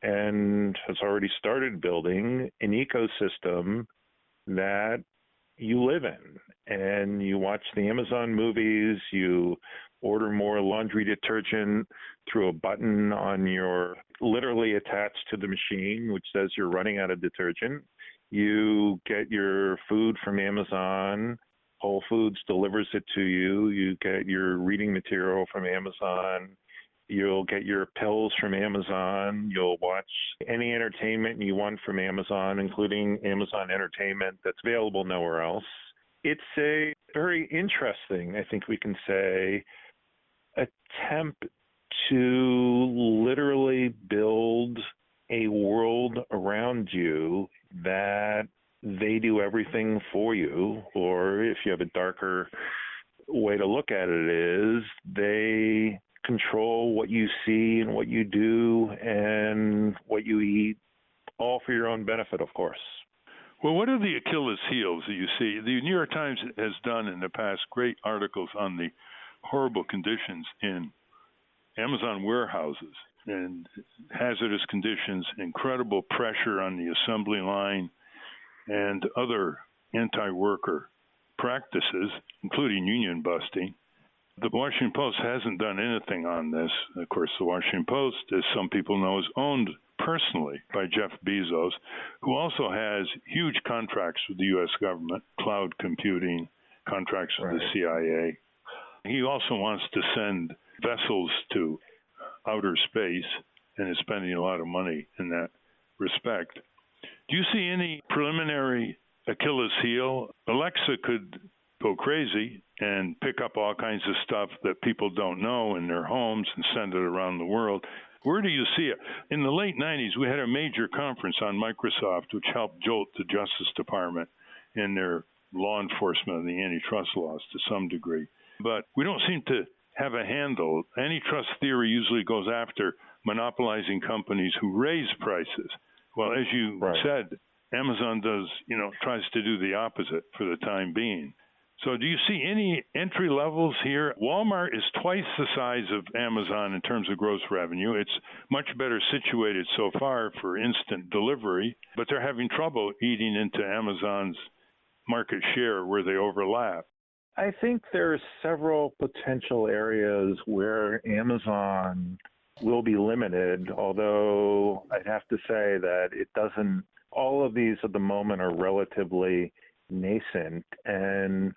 and has already started building an ecosystem that you live in. And you watch the Amazon movies, you order more laundry detergent through a button on your, literally attached to the machine, which says you're running out of detergent. You get your food from Amazon. Whole Foods delivers it to you. You get your reading material from Amazon. You'll get your pills from Amazon. You'll watch any entertainment you want from Amazon, including Amazon Entertainment that's available nowhere else. It's a very interesting, I think we can say, attempt to literally build a world around you that they do everything for you, or if you have a darker way to look at it is they control what you see and what you do and what you eat, all for your own benefit, of course. Well, what are the Achilles heels that you see? The New York Times has done in the past great articles on the horrible conditions in Amazon warehouses and hazardous conditions, incredible pressure on the assembly line, and other anti-worker practices, including union busting. The Washington Post hasn't done anything on this. Of course, the Washington Post, as some people know, is owned personally by Jeff Bezos, who also has huge contracts with the U.S. government, cloud computing, contracts with the CIA. He also wants to send vessels to outer space and is spending a lot of money in that respect. Do you see any preliminary Achilles heel? Alexa could go crazy and pick up all kinds of stuff that people don't know in their homes and send it around the world. Where do you see it? In the late 90s, we had a major conference on Microsoft, which helped jolt the Justice Department in their law enforcement of the antitrust laws to some degree. But we don't seem to have a handle. Antitrust theory usually goes after monopolizing companies who raise prices. Well, as you said, Amazon tries to do the opposite for the time being. So do you see any entry levels here? Walmart is twice the size of Amazon in terms of gross revenue. It's much better situated so far for instant delivery, but they're having trouble eating into Amazon's market share where they overlap. I think there are several potential areas where Amazon will be limited, although I'd have to say that it doesn't, all of these at the moment are relatively nascent. And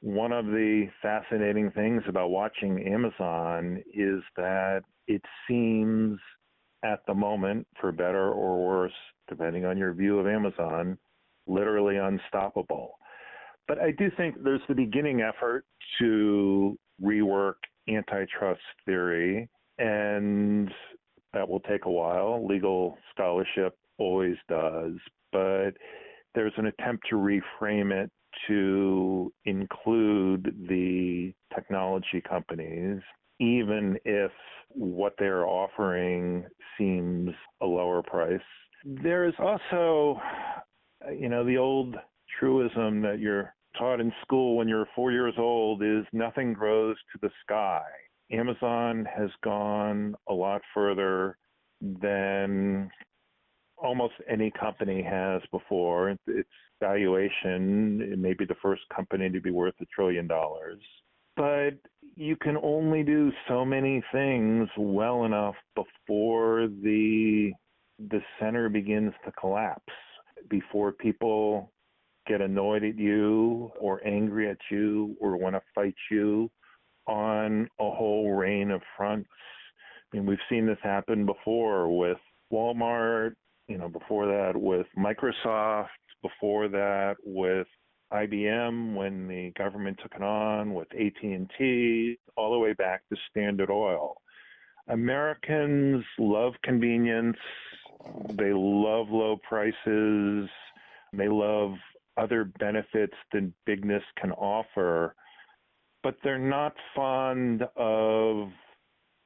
one of the fascinating things about watching Amazon is that it seems at the moment, for better or worse, depending on your view of Amazon, literally unstoppable. But I do think there's the beginning effort to rework antitrust theory, and that will take a while. Legal scholarship always does, but there's an attempt to reframe it to include the technology companies, even if what they're offering seems a lower price. There's also, the old truism that you're taught in school when you're 4 years old is nothing grows to the sky. Amazon has gone a lot further than almost any company has before. Its valuation, it may be the first company to be worth $1 trillion. But you can only do so many things well enough before the center begins to collapse, before people get annoyed at you or angry at you or want to fight you on a whole range of fronts. I mean, we've seen this happen before with Walmart, before that with Microsoft, before that with IBM when the government took it on, with AT&T, all the way back to Standard Oil. Americans love convenience. They love low prices. They love other benefits than bigness can offer, but they're not fond of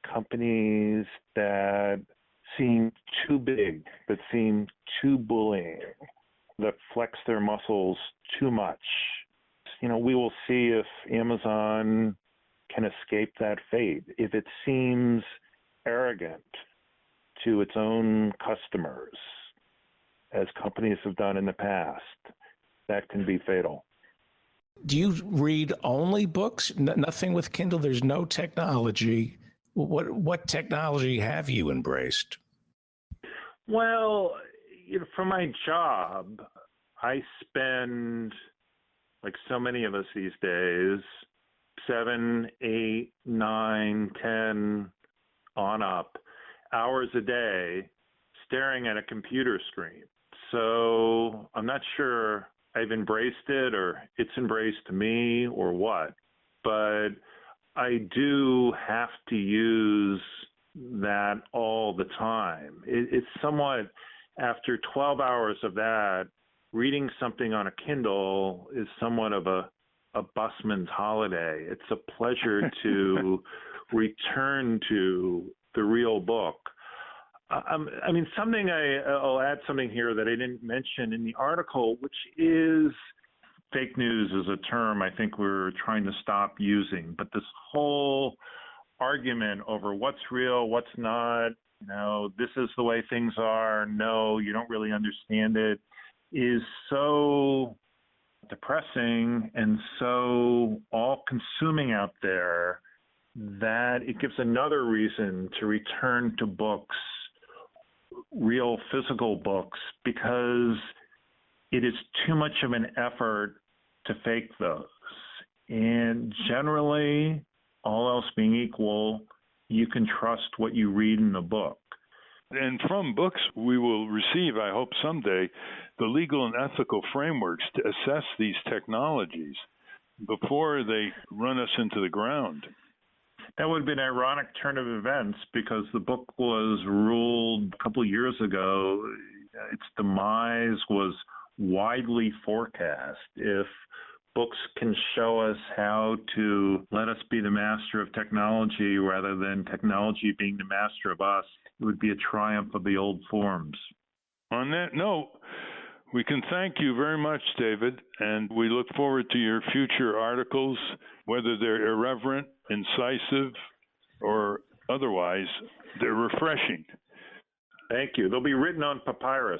companies that seem too big, that seem too bullying, that flex their muscles too much. We will see if Amazon can escape that fate. If it seems arrogant to its own customers, as companies have done in the past, that can be fatal. Do you read only books? Nothing with Kindle? There's no technology. What technology have you embraced? Well, for my job, I spend, like so many of us these days, 7, 8, 9, 10 on up hours a day staring at a computer screen. So I'm not sure I've embraced it or it's embraced me or what. But I do have to use that all the time. It's somewhat, after 12 hours of that, reading something on a Kindle is somewhat of a busman's holiday. It's a pleasure to return to the real book. I mean, I'll add something here that I didn't mention in the article, which is fake news is a term I think we're trying to stop using. But this whole argument over what's real, what's not, this is the way things are, no, you don't really understand it, is so depressing and so all-consuming out there that it gives another reason to return to books, real physical books, because it is too much of an effort to fake those. And generally, all else being equal, you can trust what you read in the book. And from books, we will receive, I hope someday, the legal and ethical frameworks to assess these technologies before they run us into the ground. That would be an ironic turn of events because the book was ruled a couple of years ago. Its demise was widely forecast. If books can show us how to let us be the master of technology rather than technology being the master of us, it would be a triumph of the old forms. On that note, we can thank you very much, David, and we look forward to your future articles, whether they're irreverent, incisive, or otherwise. They're refreshing. Thank you. They'll be written on papyrus.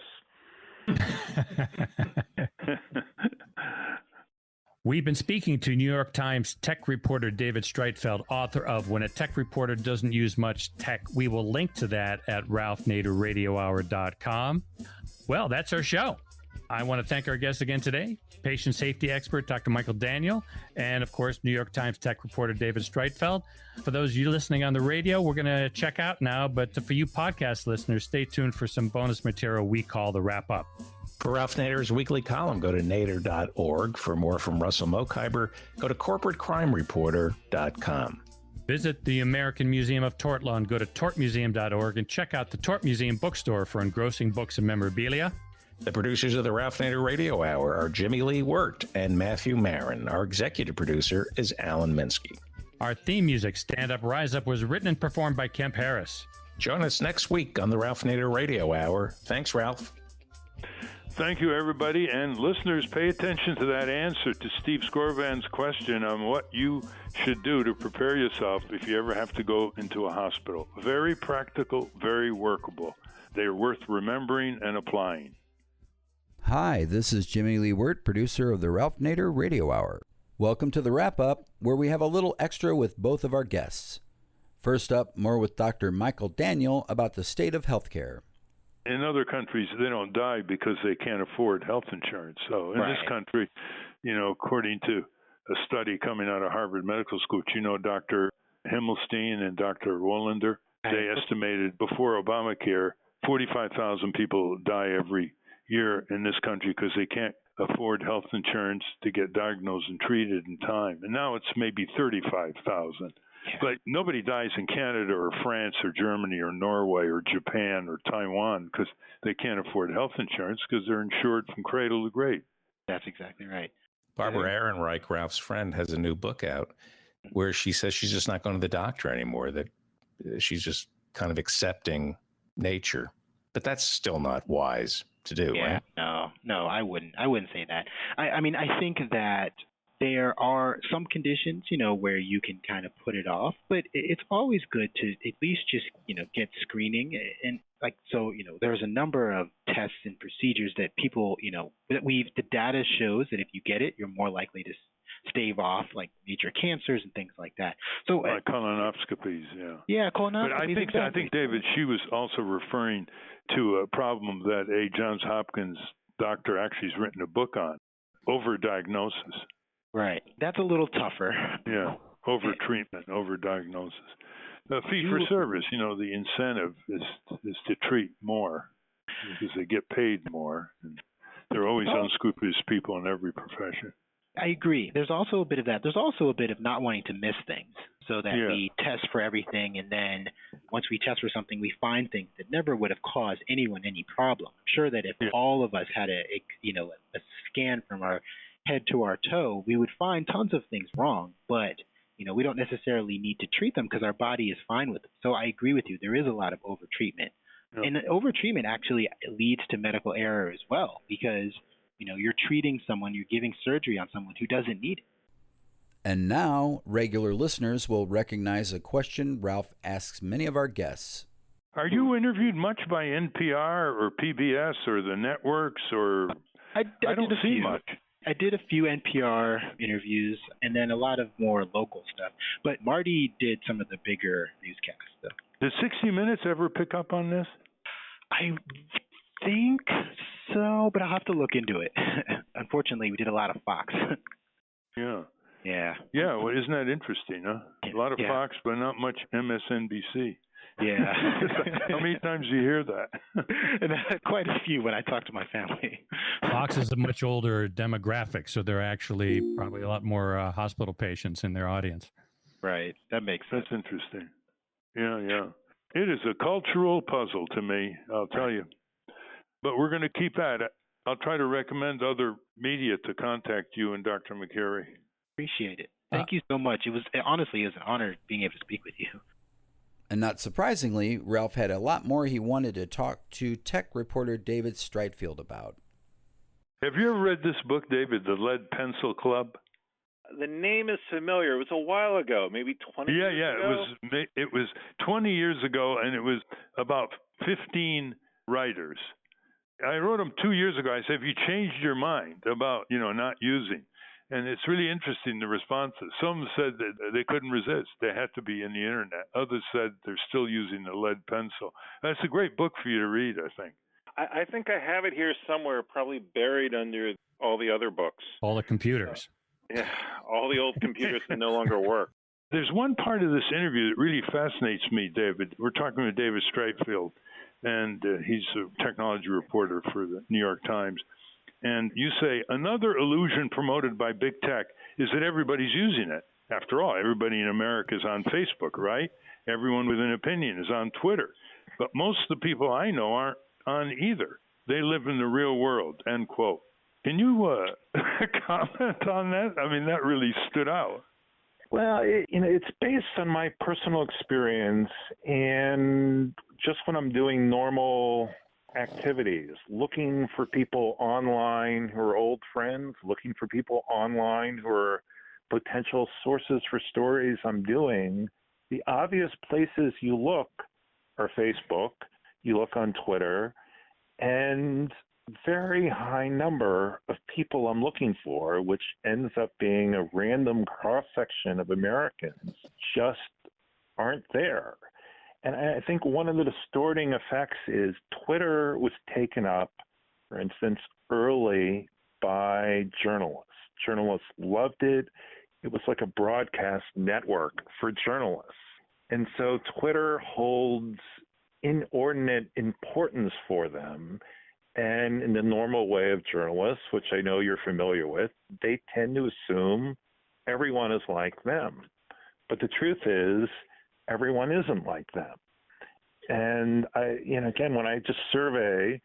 We've been speaking to New York Times tech reporter David Streitfeld, author of When a Tech Reporter Doesn't Use Much Tech. We will link to that at ralphnaderradiohour.com. Well, that's our show. I want to thank our guest again today, patient safety expert Dr. Michael Daniel, and of course, New York Times tech reporter David Streitfeld. For those of you listening on the radio, we're going to check out now, but for you podcast listeners, stay tuned for some bonus material we call the Wrap Up. For Ralph Nader's weekly column, go to nader.org. For more from Russell Mokhiber, go to corporatecrimereporter.com. Visit the American Museum of Tort Law and go to tortmuseum.org and check out the Tort Museum bookstore for engrossing books and memorabilia. The producers of the Ralph Nader Radio Hour are Jimmy Lee Wirt and Matthew Marin. Our executive producer is Alan Minsky. Our theme music, Stand Up, Rise Up, was written and performed by Kemp Harris. Join us next week on the Ralph Nader Radio Hour. Thanks, Ralph. Thank you, everybody. And listeners, pay attention to that answer to Steve Scorvan's question on what you should do to prepare yourself if you ever have to go into a hospital. Very practical, very workable. They are worth remembering and applying. Hi, this is Jimmy Lee Wirt, producer of the Ralph Nader Radio Hour. Welcome to the wrap-up, where we have a little extra with both of our guests. First up, more with Dr. Michael Daniel about the state of healthcare. In other countries, they don't die because they can't afford health insurance. So in this country, according to a study coming out of Harvard Medical School, Dr. Himmelstein and Dr. Wollander, they estimated before Obamacare, 45,000 people die every year in this country because they can't afford health insurance to get diagnosed and treated in time. And now it's maybe 35,000. But nobody dies in Canada or France or Germany or Norway or Japan or Taiwan because they can't afford health insurance because they're insured from cradle to grave. That's exactly right. Barbara Ehrenreich, Ralph's friend, has a new book out where she says she's just not going to the doctor anymore, that she's just kind of accepting nature. But that's still not wise to do, right? No, I wouldn't say that. I mean, I think that there are some conditions, where you can kind of put it off, but it's always good to at least just, get screening. And there's a number of tests and procedures that people, the data shows that if you get it, you're more likely to stave off like major cancers and things like that. So colonoscopies, yeah, colonoscopies. But I think David, she was also referring to a problem that a Johns Hopkins doctor actually has written a book on: overdiagnosis. Right, that's a little tougher. Yeah, overtreatment, overdiagnosis. Fee for service. The incentive is to treat more because they get paid more. And There are always unscrupulous people in every profession. I agree. There's also a bit of that. There's also a bit of not wanting to miss things, so that Yeah. we test for everything, and then once we test for something, we find things that never would have caused anyone any problem. I'm sure that if all of us had a scan from our head to our toe, we would find tons of things wrong, but we don't necessarily need to treat them because our body is fine with them. So I agree with you. There is a lot of overtreatment. Yeah. And overtreatment actually leads to medical error as well, because you're treating someone, you're giving surgery on someone who doesn't need it. And now, regular listeners will recognize a question Ralph asks many of our guests. Are you interviewed much by NPR or PBS or the networks, or I don't did a see few. much? I did a few NPR interviews and then a lot of more local stuff. But Marty did some of the bigger newscasts, though. Did 60 Minutes ever pick up on this? I think so, but I'll have to look into it. Unfortunately, we did a lot of Fox. Yeah. Yeah. Yeah, well, isn't that interesting, huh? A lot of Fox, but not much MSNBC. Yeah. How many times do you hear that? And quite a few when I talk to my family. Fox is a much older demographic, so there are actually probably a lot more hospital patients in their audience. Right. That makes sense. That's interesting. Yeah. It is a cultural puzzle to me, I'll tell you. But we're going to keep at it. I'll try to recommend other media to contact you and Dr. McCary. Appreciate it. Thank you so much. It was an honor being able to speak with you. And not surprisingly, Ralph had a lot more he wanted to talk to tech reporter David Streitfeld about. Have you ever read this book, David, The Lead Pencil Club? The name is familiar. It was a while ago, maybe 20 years ago. Yeah. It was 20 years ago, and it was about 15 writers. I wrote them 2 years ago. I said, have you changed your mind about, not using? And it's really interesting, the responses. Some said that they couldn't resist. They had to be in the internet. Others said they're still using the lead pencil. That's a great book for you to read, I think. I think I have it here somewhere, probably buried under all the other books. All the computers. Yeah, all the old computers that no longer work. There's one part of this interview that really fascinates me, David. We're talking with David Streitfeld, and he's a technology reporter for the New York Times. And you say, another illusion promoted by big tech is that everybody's using it. After all, everybody in America is on Facebook, right? Everyone with an opinion is on Twitter. But most of the people I know aren't on either. They live in the real world, end quote. Can you comment on that? I mean, that really stood out. Well, it's based on my personal experience and just when I'm doing normal activities, looking for people online who are old friends, looking for people online who are potential sources for stories I'm doing. The obvious places you look are Facebook, you look on Twitter, and very high number of people I'm looking for, which ends up being a random cross-section of Americans, just aren't there. And I think one of the distorting effects is Twitter was taken up, for instance, early by journalists. Journalists loved it. It was like a broadcast network for journalists. And so Twitter holds inordinate importance for them. And in the normal way of journalists, which I know you're familiar with, they tend to assume everyone is like them. But the truth is, everyone isn't like them. And again, when I just survey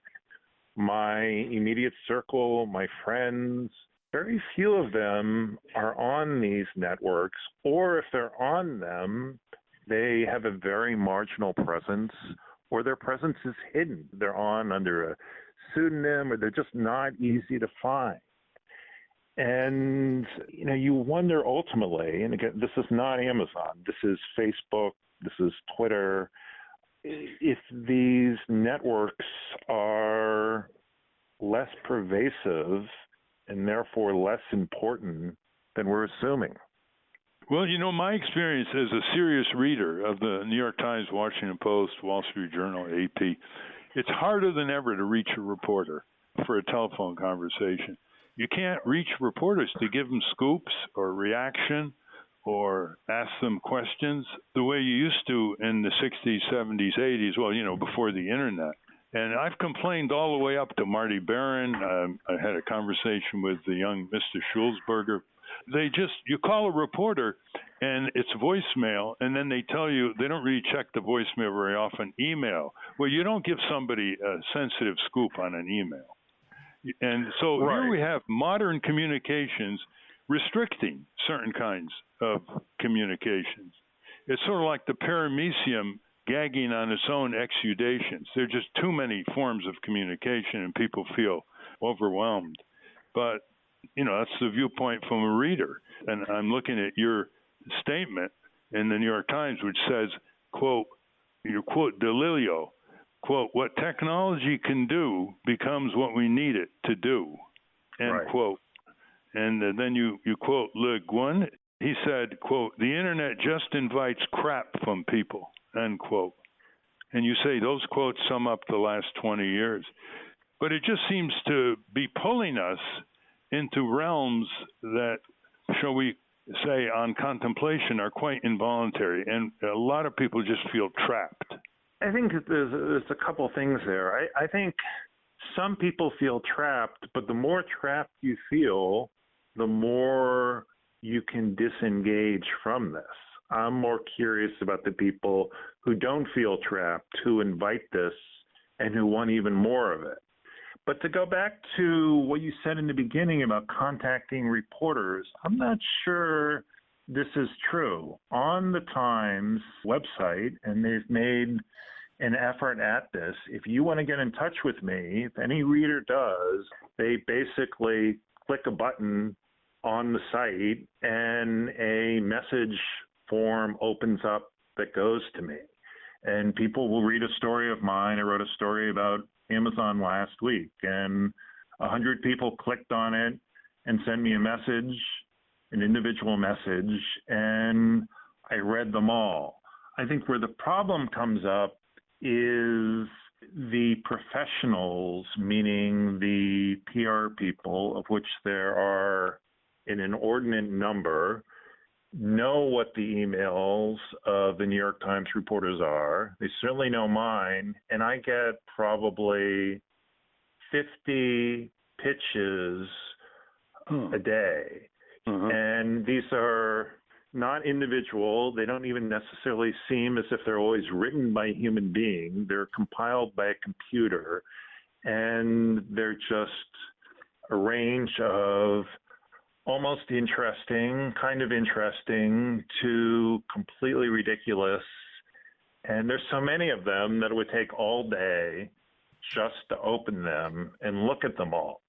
my immediate circle, my friends, very few of them are on these networks, or if they're on them, they have a very marginal presence, or their presence is hidden. They're on under a pseudonym, or they're just not easy to find. And, you wonder ultimately, and again, this is not Amazon, this is Facebook, this is Twitter, if these networks are less pervasive and therefore less important than we're assuming. Well, my experience as a serious reader of the New York Times, Washington Post, Wall Street Journal, AP, it's harder than ever to reach a reporter for a telephone conversation. You can't reach reporters to give them scoops or reaction or ask them questions the way you used to in the 60s, 70s, 80s, before the internet. And I've complained all the way up to Marty Barron. I had a conversation with the young Mr. Schulzberger. You call a reporter and it's voicemail, and then they tell you they don't really check the voicemail very often, email. Well, you don't give somebody a sensitive scoop on an email. And so Here we have modern communications restricting certain kinds of communications. It's sort of like the paramecium gagging on its own exudations. There are just too many forms of communication, and people feel overwhelmed. But, that's the viewpoint from a reader. And I'm looking at your statement in the New York Times, which says, quote, you quote Delilio, quote, what technology can do becomes what we need it to do, end quote. And then you quote Le Guin. He said, quote, the internet just invites crap from people, end quote. And you say those quotes sum up the last 20 years. But it just seems to be pulling us into realms that, shall we say, on contemplation are quite involuntary. And a lot of people just feel trapped. I think there's a couple things there. I think some people feel trapped, but the more trapped you feel, the more you can disengage from this. I'm more curious about the people who don't feel trapped, who invite this, and who want even more of it. But to go back to what you said in the beginning about contacting reporters, I'm not sure this is true. On the Times website, and they've made an effort at this, if you want to get in touch with me, if any reader does, they basically click a button on the site and a message form opens up that goes to me. And people will read a story of mine. I wrote a story about Amazon last week, and 100 people clicked on it and sent me a message, an individual message, and I read them all. I think where the problem comes up is the professionals, meaning the PR people, of which there are an inordinate number, know what the emails of the New York Times reporters are. They certainly know mine, and I get probably 50 pitches a day. And these are not individual. They don't even necessarily seem as if they're always written by a human being. They're compiled by a computer, and they're just a range of almost interesting, kind of interesting, to completely ridiculous. And there's so many of them that it would take all day just to open them and look at them all.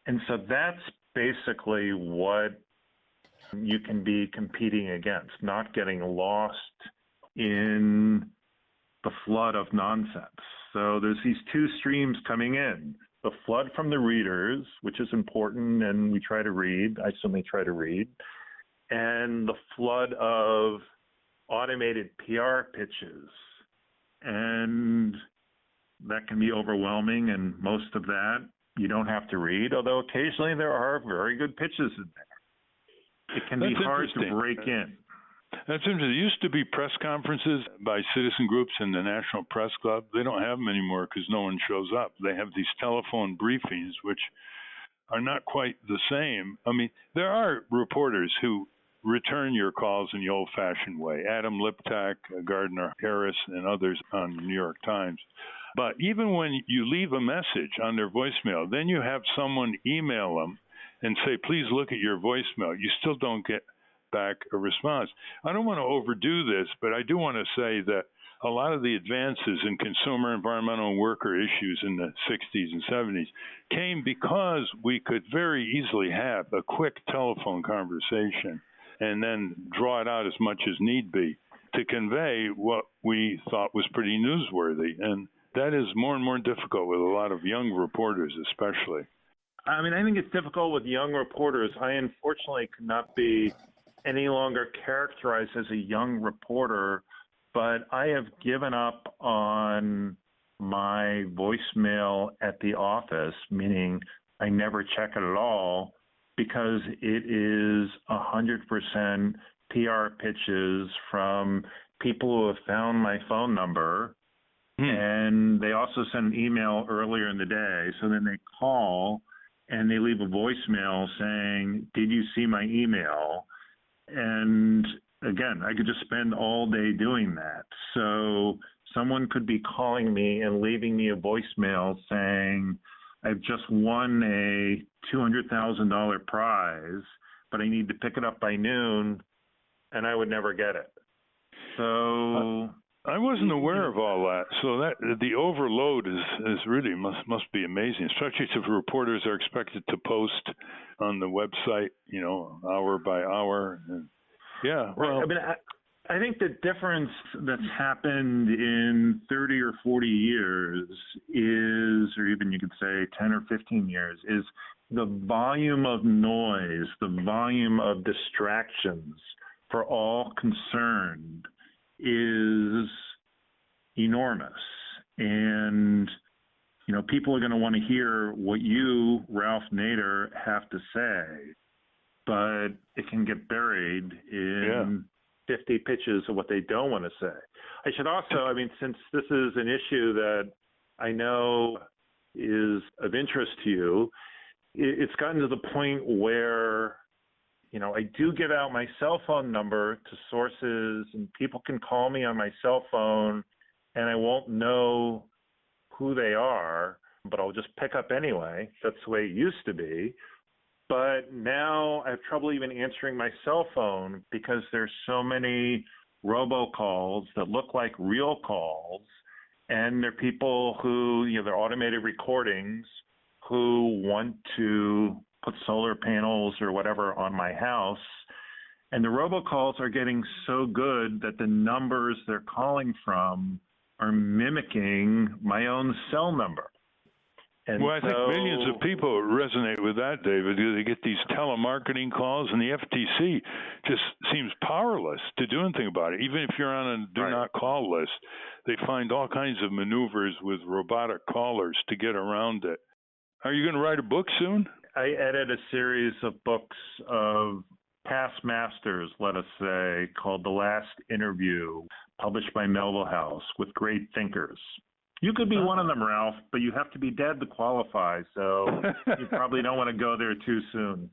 And so that's basically what you can be competing against, not getting lost in the flood of nonsense. So there's these two streams coming in. The flood from the readers, which is important, and we try to read. I certainly try to read. And the flood of automated PR pitches. And that can be overwhelming, and most of that you don't have to read, although occasionally there are very good pitches in there. It can be hard to break in. That's interesting. There used to be press conferences by citizen groups in the National Press Club. They don't have them anymore because no one shows up. They have these telephone briefings, which are not quite the same. I mean, there are reporters who return your calls in the old-fashioned way. Adam Liptak, Gardner Harris, and others on the New York Times. But even when you leave a message on their voicemail, then you have someone email them and say, please look at your voicemail. You still don't get back a response. I don't want to overdo this, but I do want to say that a lot of the advances in consumer, environmental, and worker issues in the 60s and 70s came because we could very easily have a quick telephone conversation and then draw it out as much as need be to convey what we thought was pretty newsworthy. And that is more and more difficult with a lot of young reporters, especially. I mean, I think it's difficult with young reporters. I unfortunately could not be any longer characterized as a young reporter, but I have given up on my voicemail at the office, meaning I never check it at all, because it is 100% PR pitches from people who have found my phone number And they also send an email earlier in the day. So then they call and they leave a voicemail saying, did you see my email? And again, I could just spend all day doing that. So someone could be calling me and leaving me a voicemail saying, I've just won a $200,000 prize, but I need to pick it up by noon, and I would never get it. So I wasn't aware of all that. So that the overload is really must be amazing, especially if reporters are expected to post on the website, hour by hour. And yeah, well, I mean, I think the difference that's happened in 30 or 40 years is, or even you could say 10 or 15 years, is the volume of noise, the volume of distractions for all concerned is enormous. And, people are going to want to hear what you, Ralph Nader, have to say, but it can get buried in 50 pitches of what they don't want to say. I should also, since this is an issue that I know is of interest to you, it's gotten to the point where, I do give out my cell phone number to sources and people can call me on my cell phone and I won't know who they are, but I'll just pick up anyway. That's the way it used to be. But now I have trouble even answering my cell phone because there's so many robocalls that look like real calls. And they're people who, they're automated recordings who want to put solar panels or whatever on my house. And the robocalls are getting so good that the numbers they're calling from are mimicking my own cell number. And I think millions of people resonate with that, David. They get these telemarketing calls, and the FTC just seems powerless to do anything about it. Even if you're on a do not call list, they find all kinds of maneuvers with robotic callers to get around it. Are you going to write a book soon? I edit a series of books of past masters, let us say, called The Last Interview, published by Melville House, with great thinkers. You could be one of them, Ralph, but you have to be dead to qualify, so you probably don't want to go there too soon.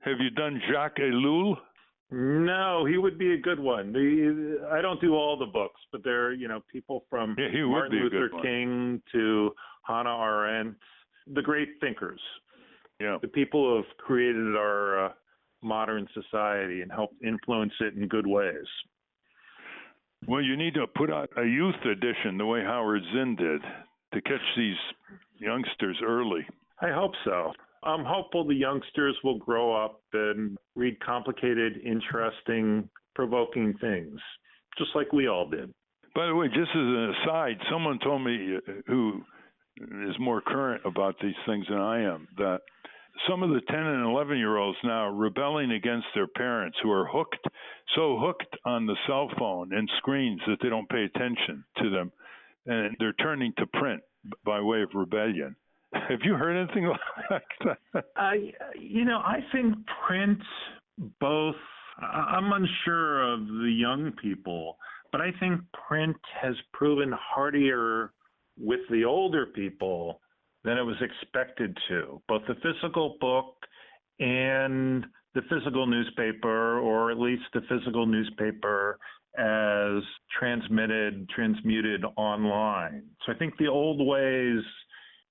Have you done Jacques Ellul? No, he would be a good one. I don't do all the books, but they're, people from Martin Luther King to Hannah Arendt, the great thinkers. Yeah. The people who have created our modern society and helped influence it in good ways. Well, you need to put out a youth edition the way Howard Zinn did to catch these youngsters early. I hope so. I'm hopeful the youngsters will grow up and read complicated, interesting, provoking things, just like we all did. By the way, just as an aside, someone told me who is more current about these things than I am, that some of the 10 and 11-year-olds now are rebelling against their parents who are so hooked on the cell phone and screens that they don't pay attention to them, and they're turning to print by way of rebellion. Have you heard anything like that? I think print both, I'm unsure of the young people, but I think print has proven hardier with the older people than it was expected to. Both the physical book and the physical newspaper, or at least the physical newspaper as transmuted online. So I think the old ways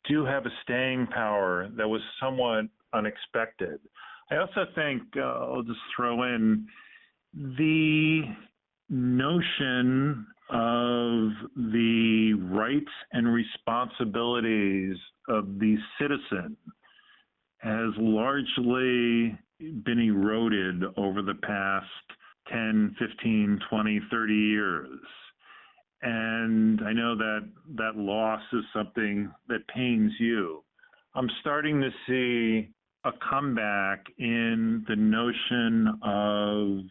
do have a staying power that was somewhat unexpected. I also think, I'll just throw in, the notion of the rights and responsibilities of the citizen has largely been eroded over the past 10, 15, 20, 30 years. And I know that loss is something that pains you. I'm starting to see a comeback in the notion of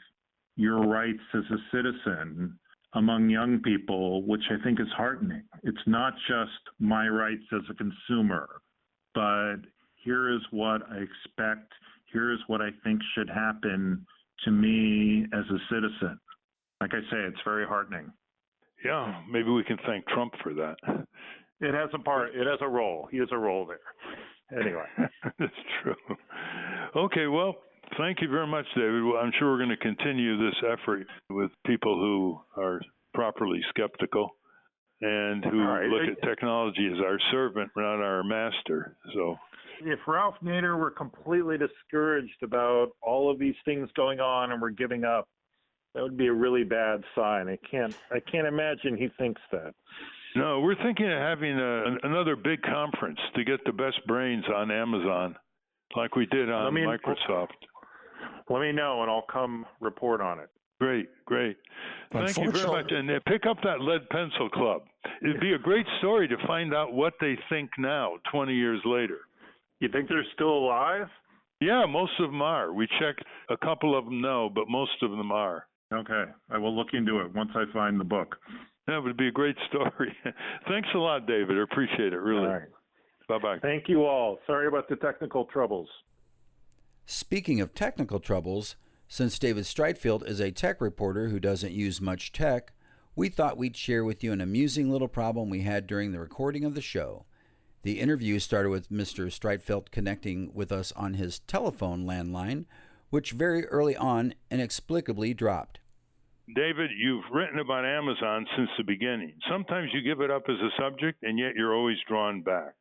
your rights as a citizen among young people, which I think is heartening. It's not just my rights as a consumer, but here is what I expect, here is what I think should happen to me as a citizen. Like I say, it's very heartening. Yeah, maybe we can thank Trump for that. It has a role. He has a role there. Anyway. That's true. Okay, well, thank you very much, David. Well, I'm sure we're going to continue this effort with people who are properly skeptical and who look at technology as our servant, not our master. So, if Ralph Nader were completely discouraged about all of these things going on and we're giving up, that would be a really bad sign. I can't imagine he thinks that. No, we're thinking of having another big conference to get the best brains on Amazon, like we did on Microsoft. Let me know, and I'll come report on it. Great. Thank you very much. And pick up that Lead Pencil Club. It'd be a great story to find out what they think now, 20 years later. You think they're still alive? Yeah, most of them are. We checked. A couple of them no, but most of them are. Okay. I will look into it once I find the book. That would be a great story. Thanks a lot, David. I appreciate it, really. All right. Bye-bye. Thank you all. Sorry about the technical troubles. Speaking of technical troubles, since David Streitfeld is a tech reporter who doesn't use much tech, we thought we'd share with you an amusing little problem we had during the recording of the show. The interview started with Mr. Streitfeld connecting with us on his telephone landline, which very early on inexplicably dropped. David, you've written about Amazon since the beginning. Sometimes you give it up as a subject, and yet you're always drawn back.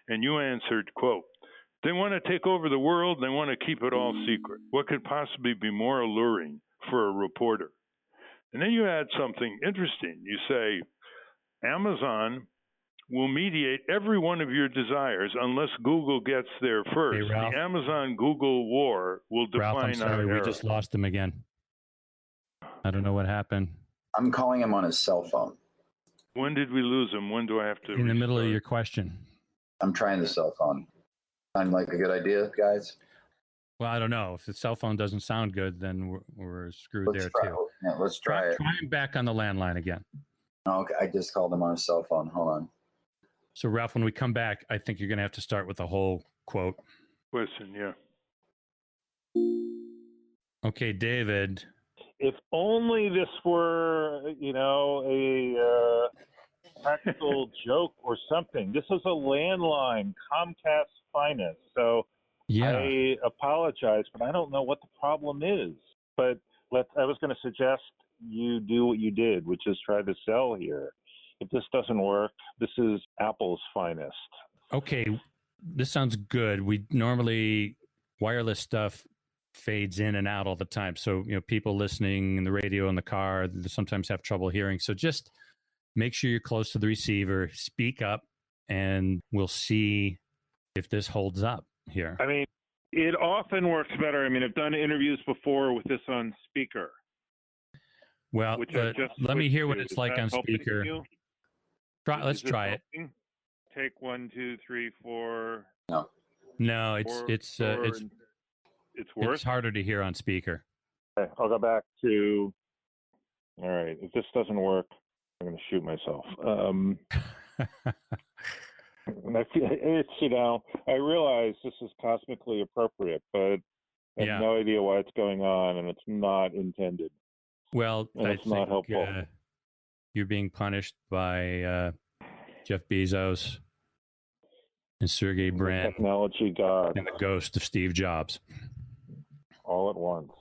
And you answered, quote, "They want to take over the world, and they want to keep it all secret. What could possibly be more alluring for a reporter?" And then you add something interesting. You say, "Amazon will mediate every one of your desires unless Google gets there first. Hey, the Amazon-Google war will define Ralph, I'm sorry, our era." we just lost him again. I don't know what happened. I'm calling him on his cell phone. When did we lose him? When do I have to In the middle of your question. I'm trying the cell phone. Sound like a good idea, guys? Well, I don't know. If the cell phone doesn't sound good, then we're screwed there too. Yeah, let's try it. Try him back on the landline again. Okay, I just called him on his cell phone. Hold on. So, Ralph, when we come back, I think you're going to have to start with the whole quote. Question, yeah. Okay, David. If only this were, a practical joke or something. This is a landline, Comcast finest. So Yeah. I apologize, but I don't know what the problem is. But I was going to suggest you do what you did, which is try the cell here. If this doesn't work, this is Apple's finest. Okay, this sounds good. We normally, wireless stuff fades in and out all the time. So, people listening in the radio in the car, they sometimes have trouble hearing. So just make sure you're close to the receiver, speak up, and we'll see if this holds up here. I mean, it often works better. I mean, I've done interviews before with this on speaker. Well, let me hear what it's like on speaker. Let's try it. Take 1, 2, 3, 4. No, it's worse. It's harder to hear on speaker. Okay, I'll go back to. All right, if this doesn't work, I'm going to shoot myself. I realize this is cosmically appropriate, but I have no idea why it's going on, and it's not intended. Well, and it's not helpful. You're being punished by Jeff Bezos and Sergey Brin, technology god, and the ghost of Steve Jobs, all at once.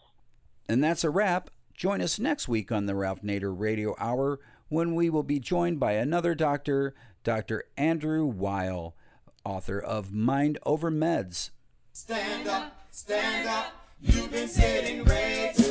And that's a wrap. Join us next week on the Ralph Nader Radio Hour, when we will be joined by another doctor, Dr. Andrew Weil, author of Mind Over Meds. Stand up, you've been sitting way too